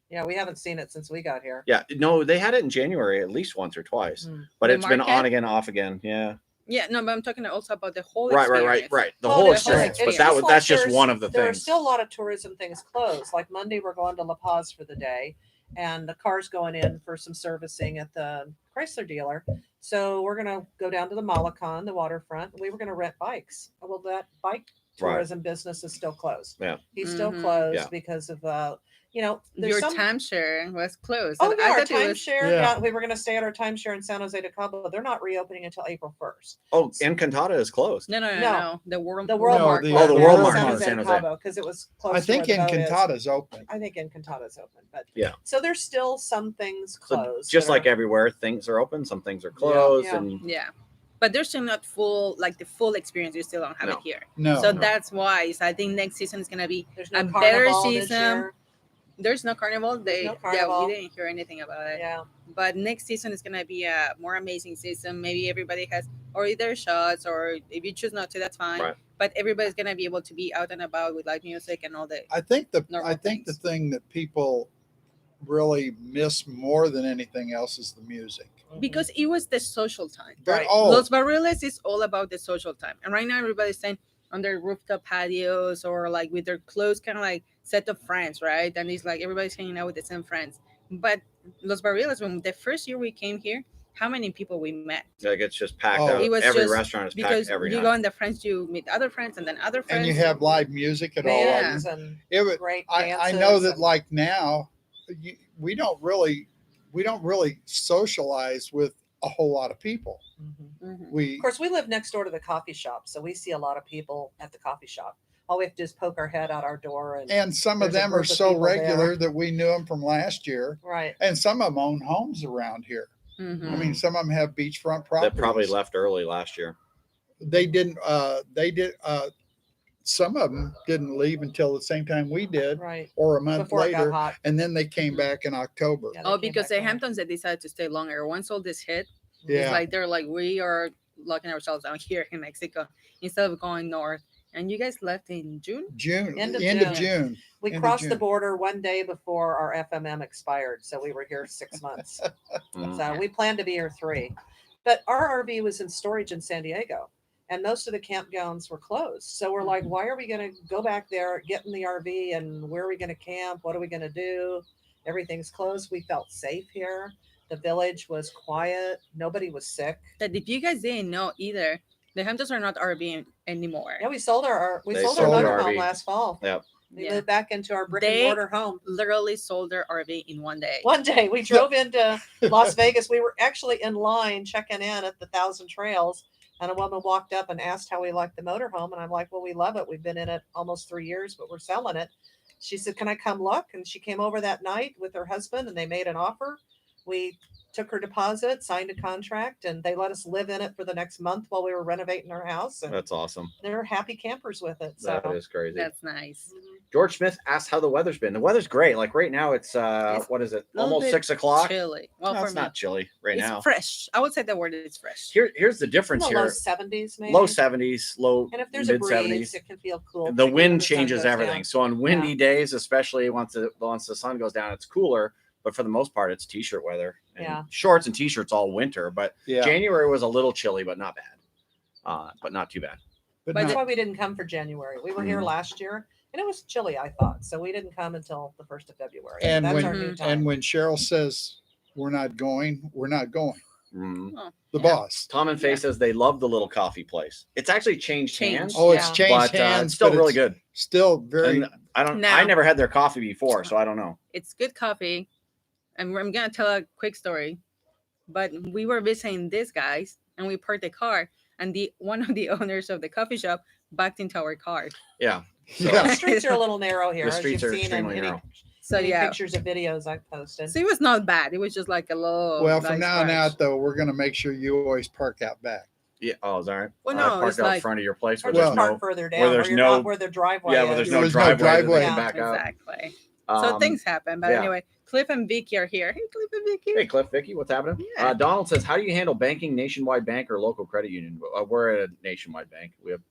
Yeah, we haven't seen it since we got here. Yeah, no, they had it in January at least once or twice, but it's been on again, off again. Yeah. Yeah, no, but I'm talking also about the whole right. The whole experience. But that's just one of the there things. There are still a lot of tourism things closed. Like Monday, we're going to La Paz for the day, and the car's going in for some servicing at the Chrysler dealer. So we're going to go down to the Malecon, the waterfront. We were going to rent bikes. Well, that bike tourism business is still closed. Yeah, he's still closed because of your timeshare was closed. Oh, yeah, our timeshare. Yeah, we were going to stay at our timeshare in San Jose de Cabo. They're not reopening until April 1st. Oh, Encantada is closed. No. The World Market. The World Market in San Jose because it was closed. I think Encantada's open. I think Encantada's open, but so there's still some things closed. So just like everywhere, things are open. Some things are closed, but they're still not full, like the full experience. You still don't have it here. No. So that's why. So I think next season is going to be a better season. There's no carnival. Yeah, we didn't hear anything about it. Yeah. But next season is gonna be a more amazing season. Maybe everybody has already their shots, or if you choose not to, that's fine. Right. But everybody's gonna be able to be out and about with live music and all that. I think the thing that people really miss more than anything else is the music. Because it was the social time. Right. Los Barriles is all about the social time. And right now everybody's saying on their rooftop patios or like with their close kind of like set of friends, right? And it's like everybody's hanging out with the same friends. But Los Barriles, when the first year we came here, how many people we met? Like it's just packed out. Every restaurant is packed every night. You go in the friends, you meet other friends and then other friends. And you have live music and all that. Great I know that like now we don't really socialize with a whole lot of people. Of course, we live next door to the coffee shop, so we see a lot of people at the coffee shop. All we have to do is poke our head out our door, and some of them are so regular that we knew them from last year, right? And some of them own homes around here. I mean, some of them have beachfront properties. That probably left early last year. They didn't. Some of them didn't leave until the same time we did, right? Or a month before later, it got hot. And then they came back in October. Yeah, because the Hamptons, they decided to stay longer. Once all this hit, it's like they're like, we are locking ourselves down here in Mexico instead of going north. And you guys left in June? End of June. We crossed the border one day before our FMM expired, so we were here 6 months. So we planned to be here 3. But our RV was in storage in San Diego, and most of the campgrounds were closed. So we're like, why are we going to go back there, get in the RV, and where are we going to camp? What are we going to do? Everything's closed. We felt safe here. The village was quiet. Nobody was sick. That if you guys didn't know either, the Hamptons are not RV anymore. Yeah, we sold our motorhome last fall. Yep. We moved back into our brick and mortar home. Literally sold their RV in one day. One day we drove into Las Vegas. We were actually in line checking in at the Thousand Trails, and a woman walked up and asked how we liked the motorhome, and I'm like, well, we love it. We've been in it almost 3 years, but we're selling it. She said, can I come look? And she came over that night with her husband, and they made an offer. We took her deposit, signed a contract, and they let us live in it for the next month while we were renovating our house. And that's awesome. They're happy campers with it. So that is crazy. That's nice. George Smith asked how the weather's been. The weather's great. Like right now, it's what is it? Almost 6 o'clock. Chilly. Well, no, it's not chilly now. It's fresh. I would say the word is fresh. Here's the difference here. Low 70s, maybe. Low 70s, low and if there's mid a breeze, 70s. It can feel cool. The wind changes everything. So on windy days, especially once the sun goes down, it's cooler. But for the most part, it's t-shirt weather. And shorts and t-shirts all winter. But January was a little chilly, but not bad. But not too bad. But That's not, why we didn't come for January. We were here last year, and it was chilly, I thought. So we didn't come until the 1st of February. and That's when our new time. and when Cheryl says we're not going, we're not going. Mhm. Oh, The yeah. boss. Tom and Faye Yeah. says they love the little coffee place. It's actually changed hands, Oh, it's Yeah. changed but hands, it's still but really it's good. still very. And I Now- never had their coffee before, so I don't know. It's good coffee. And I'm gonna tell a quick story. But we were visiting these guys and we parked the car, and one of the owners of the coffee shop backed into our car. Yeah. So Yeah. The streets are a little narrow here, the as streets you've are seen in extremely any, narrow. So any yeah. pictures or videos I've posted. So it was not bad. It was just like a little. Well, from nice now on scratch. out, though, we're going to make sure you always park out back. Yeah. Oh, is that right? Well, I no, parked it's out like- front of your place Or where just there's park no. further down, there's you're no- not where the driveway Yeah, is. where there's There no was no driveway. driveway. That Yeah, you back out. exactly. So Um, things happen. But yeah. anyway, Cliff and Vicky are here. Hey, Cliff and Vicky. Hey, Cliff, Vicky, what's happening? Yeah. Donald says, how do you handle banking, Nationwide Bank or local credit union? We're at a Nationwide Bank. We have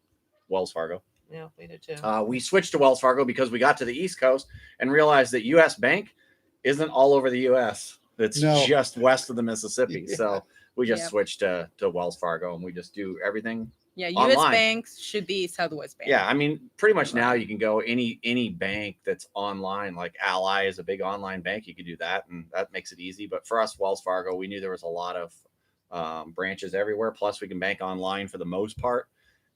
Wells Fargo. Yeah, we do too. We switched to Wells Fargo because we got to the East Coast and realized that U.S. Bank isn't all over the U.S. It's No. just west of the Mississippi. Yeah. So we just Yep. switched to Wells Fargo, and we just do everything. Yeah, U.S. Online. banks should be Southwest Bank. Yeah, I mean, pretty much now Online. you can go any bank that's online, like Ally is a big online bank. You could do that, and that makes it easy. But for us, Wells Fargo, we knew there was a lot of branches everywhere. Plus, we can bank online for the most part.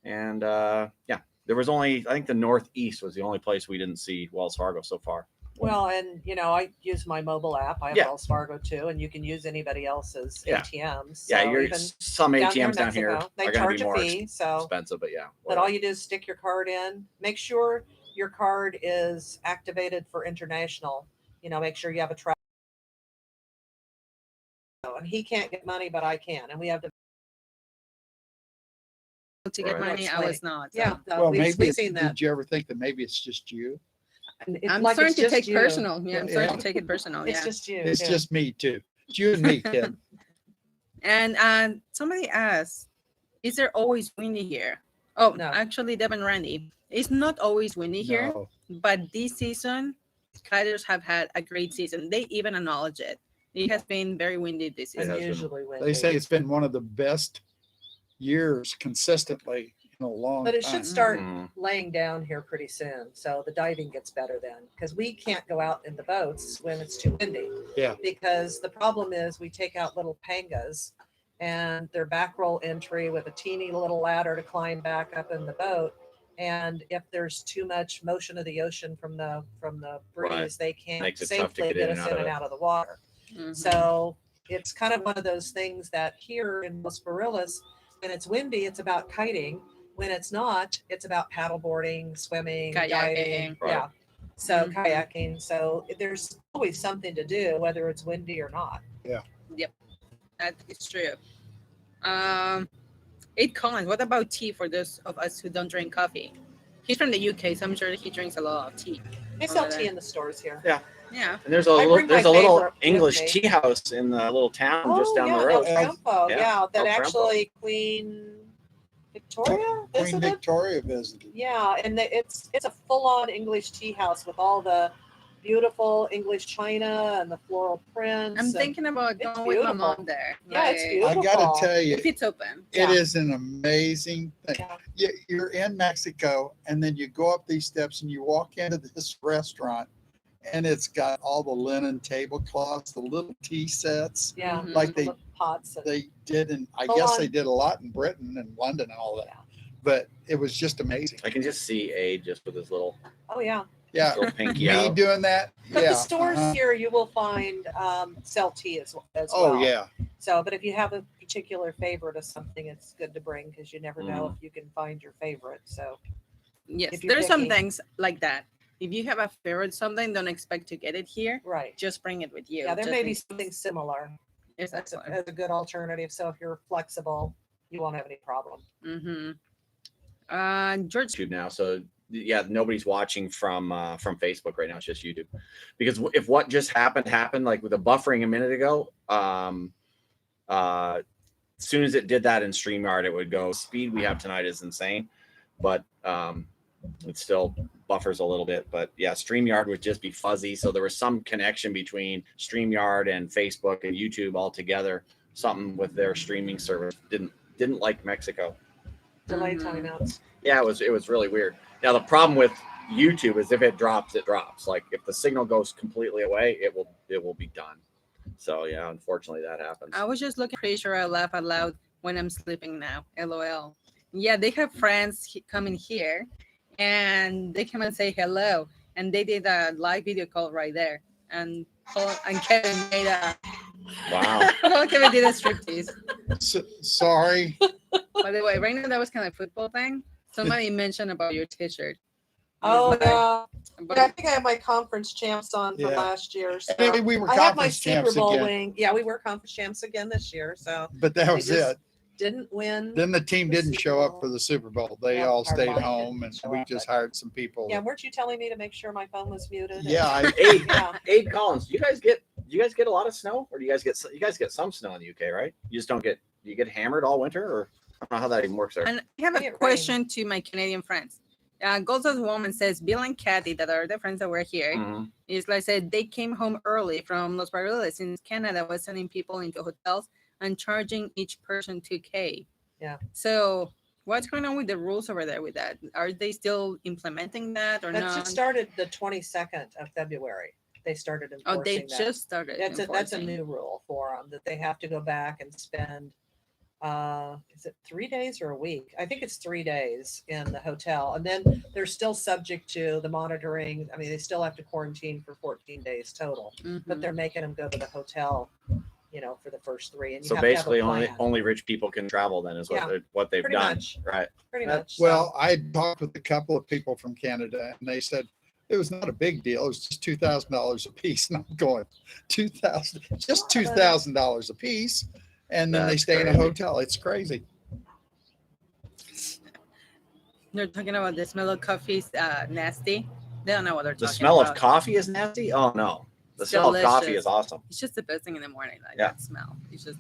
And yeah, there was only, I think the Northeast was the only place we didn't see Wells Fargo so far. Well, and I use my mobile app. I have Yeah. Wells Fargo too, and you can use anybody else's Yeah. ATMs. Yeah, So you're even some down ATMs down here Mexico, they are going to charge be a more fee. So, expensive, but yeah. but all you do is stick your card in. Make sure your card is activated for international. Make sure you have a travel. And he can't get money, but I can, and we have to. To get Right. money, I was not. So. Yeah, no, Well, we've maybe seen that. did you ever think that maybe it's just you? And it's I'm like starting it's to just take you. personal. Yeah, I'm starting Yeah. to take it personal. It's Yeah. just you. It's yeah. just me too. It's you and me, kid. And somebody asked, is there always windy here? Oh, No. actually, Devin Randy, it's not always windy here, No. but this season, kiters have had a great season. They even acknowledge it. It has been very windy this It season. has been. unusually windy. They say it's been one of the best years consistently in a long But it time. should start Mhm. laying down here pretty soon. So the diving gets better then, because we can't go out in the boats when it's too windy. Yeah. Because the problem is we take out little pangas and their back roll entry with a teeny little ladder to climb back up in the boat. And if there's too much motion of the ocean from the breeze, Right. they can't Makes it tough to safely get get in us and out in of and it. out of the water. Mhm. So it's kind of one of those things that here in Los Barillas, when it's windy, it's about kiting. When it's not, it's about paddleboarding, swimming, Kayaking. diving. Right. Yeah. So Mhm. kayaking. So there's always something to do, whether it's windy or not. That is true. 8 Collins, what about tea for those of us who don't drink coffee? He's from the UK, so I'm sure he drinks a lot of tea. They sell Oh, tea in the stores here. Yeah. And there's a I little, bring my little favorite with English me. tea house in the little town just down yeah, the road. El Trampo. Yeah, Yeah, that El Trampo. actually Queen Victoria Queen visited. Victoria visited. Yeah, and it's a full-on English tea house with all the beautiful English china and the floral prints. I'm and- thinking about it's going with my beautiful. mom there. Yeah, it's Like, beautiful. I gotta tell you, if it's open. it Yeah. is an amazing thing. Yeah. You're in Mexico, and then you go up these steps and you walk into this restaurant, and it's got all the linen tablecloths, the little tea sets, Yeah, Mhm. like the pots. And, they did in, I Full guess on. they did a lot in Britain and London and all that. Yeah. But it was just amazing. I can just see Abe just with his little, oh yeah, Yeah. little pinky Me out. doing that. but Yeah. the stores uh-huh. here you will find sell tea as well. Oh yeah. So, but if you have a particular favorite of something, it's good to bring because you never know Mm. if you can find your favorite. So Yes, if you're there's some picky. things like that. If you have a favorite something, don't expect to get it here. right, Just bring it with you. yeah, there just may in be case. something similar. That's Exactly. a good alternative. So if you're flexible, you won't have any problem. Mm-hmm. George, YouTube now. So yeah, nobody's watching from Facebook right now. It's just YouTube. Because if what just happened, like with the buffering a minute ago, as soon as it did that in StreamYard, it would go. Speed we have tonight is insane, but it still buffers a little bit. But yeah, StreamYard would just be fuzzy. So there was some connection between StreamYard and Facebook and YouTube all together. Something with their streaming service didn't like Mexico. Delay Mhm. timeouts. Yeah, it was really weird. Now the problem with YouTube is if it drops, it drops. Like if the signal goes completely away, it will be done. So yeah, unfortunately that happens. I was just looking, pretty sure I laugh out loud when I'm sleeping now. LOL. Yeah, they have friends coming here, and they come and say hello, and they did a live video call right there, and Kevin made a. Wow. Kevin did a striptease. Sorry. By the way, right now that was kind of football thing. Somebody mentioned about your T-shirt. Oh But- yeah. but- Yeah, I think I have my conference champs on from Yeah. last year. So Anyway, we were I have my conference champs Super Bowl again, wing. Yeah, we were conference champs again this year. So but that we was just it. didn't win. Then the team didn't show up for the Super Bowl. They Yeah, all our stayed line home, didn't and show we up, just but- hired some people. Yeah, weren't you telling me to make sure my phone was muted? Yeah, Abe, Yeah. Abe Collins, do you guys get a lot of snow, or do you guys get some snow in the UK, right? You just don't get you get hammered all winter, or I don't know how that even works there. And I have Bring a it question to my Canadian friends. Golds's woman says Bill and Kathy, that are the friends that were here, Mhm. is like I said, they came home early from Los Barriles in Canada, was sending people into hotels and charging each person $2K. Yeah. So what's going on with the rules over there with that? Are they still implementing that or That not? just started the 22nd of February. They started enforcing Oh, they that. just started. That's a enforcing. new rule for them, that they have to go back and spend is it 3 days or a week? I think it's 3 days in the hotel, and then they're still subject to the monitoring. I mean, they still have to quarantine for 14 days total, but Mhm. they're making them go to the hotel, for the first 3. And you So have to have basically, a plan. only rich people can travel. Then is Yeah, what they've pretty done, much. right? Pretty that- much. Well, I talked with a couple of people from Canada, and they said it was not a big deal. It was just $2,000 a piece. And I'm going, just $2,000 a piece, and then they That's stay in a crazy. hotel. It's crazy. They're talking about the smell of coffee is nasty. They don't know what they're The talking smell about. of coffee is nasty. Oh no, the It's smell of coffee delicious. is awesome. It's just the best thing in the morning, like Yeah. that smell. It's just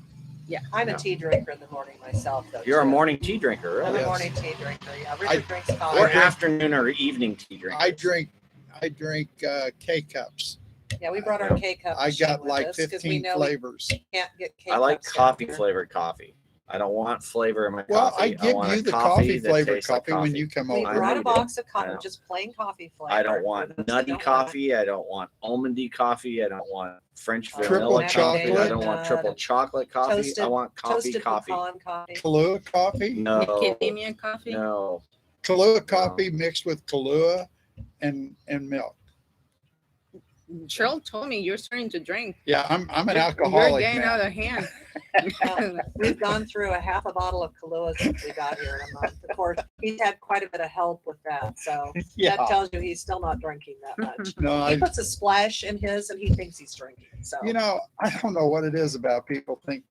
I'm Yeah. a tea drinker in the morning myself, though. You're a too. morning tea drinker, I'm really? a Yes. morning tea drinker. Yeah, I- Richard drinks Or coffee. afternoon or evening tea drinker. I drink K-cups. Yeah, we brought our K-cup. I machine got with like us 'cause we 15 know we flavors. can't get I like K-cups down coffee here. flavored coffee. I don't want flavor in my Well, coffee. I give want you a the coffee that flavored tastes like coffee when you come We I over. know brought you a do. box of I coffee, know. just plain coffee flavor. I don't for want those that nutty don't have it. coffee. I don't want almondy coffee. I don't want French Oh, vanilla Triple coffee. I chocolate. don't want triple chocolate coffee. I Toasted- want Toasted coffee. pecan coffee. Kahlua coffee. No, macadamia coffee. no. Kahlua coffee mixed with Kahlua and milk. Cheryl told me you're starting to drink. Yeah, I'm an You're alcoholic getting now. out of hand. We've gone through a half a bottle of Kahlua since we got here in a month. Of course, he's had quite a bit of help with that, so Yeah. that tells you he's still not drinking that much. No, He I puts a splash in his, and he thinks he's drinking. So I don't know what it is about people think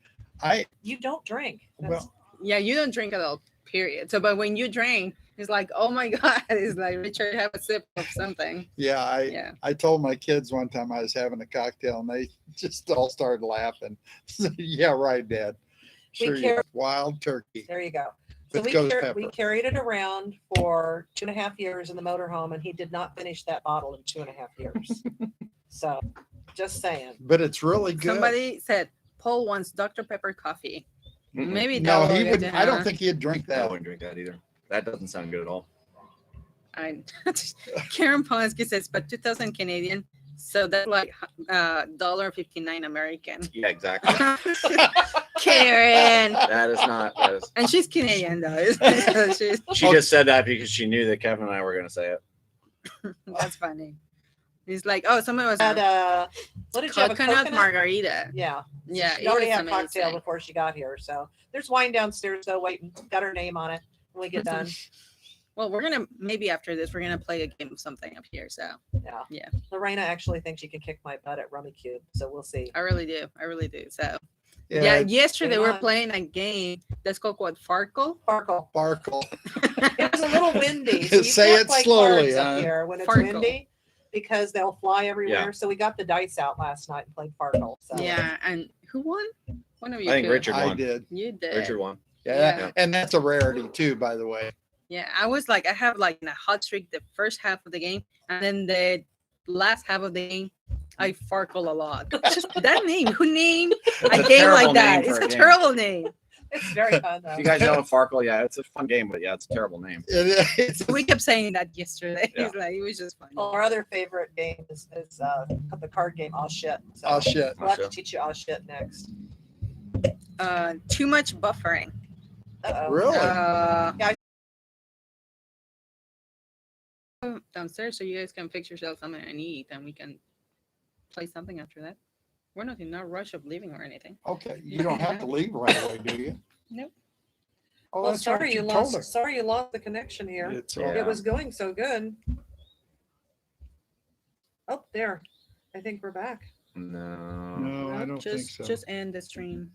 you don't drink. That's- well Yeah, you don't drink at all, period. So, but when you drink, it's like, oh my God, it's like, Richard, have a sip of something. yeah, Yeah. I told my kids one time I was having a cocktail and they just all started laughing. Yeah, right, Dad. We Sure, care- you wild turkey. There you go. So With we, ghost we pepper. carried it around for 2.5 years in the motorhome, and he did not finish that bottle in 2.5 years. So, just saying. But it's really good. Somebody said Paul wants Dr. Pepper coffee. Mm-mm. Maybe No, that he will would. get I don't down. think he'd drink I that. wouldn't drink that either. That doesn't sound good at all. Karen Ponsky says, but 2,000 Canadian, so that's like $1.59 American. Yeah, exactly. Karen, That is not. That is. and she's Canadian though. So She just said that because she knew that Kevin and I were going to say it. that's funny. He's like, oh, someone was Had what did you have? A coconut margarita. Yeah. Yeah, She it already was had a cocktail amazing. before she got here. So there's wine downstairs though, waiting. Got her name on it when we get done. Well, we're gonna maybe after this we're gonna play a game of something up here. So Yeah. Yeah. Lorena actually thinks she can kick my butt at Rummy Cube. So we'll see. I really do. So yeah, yesterday Game we were on. playing a game that's called what, Farkle? Sparkle. Sparkle. It was a little windy. So you Say can't it play slowly, cards huh? up here when it's Farkle. windy because they'll fly everywhere. Yeah. So we got the dice out last night and played Farkle. So Yeah, and who won? One of you. I think two. Richard I won. did. You did. Richard won. Yeah, Yeah. and that's a rarity too, by the way. Yeah, I was like, I have like a hot streak the first half of the game, and then the last half of the game, I farkle a lot. Just that name. Who named That's a a game terrible like that? name It's for a a game. terrible name. It's very fun though. If you guys know Farkle, yeah, it's a fun game, but yeah, it's a terrible name. It's We kept saying that yesterday. Yeah. It's like, it was just funny. Well, our other favorite game is the card game All Shit. So oh shit. we'll have to teach you All Shit next. Too much buffering. Uh-oh. Really? Downstairs so you guys can fix yourself something and eat, and we can play something after that. We're not in no rush of leaving or anything. Okay, you don't have to leave right away, do you? Nope. Oh, Well, that's right, sorry you told lost. her. Sorry you lost the connection here. It's Yeah. It was going so good. Oh, there. I think we're back. No. No, I Nope, don't think so. Just end the stream.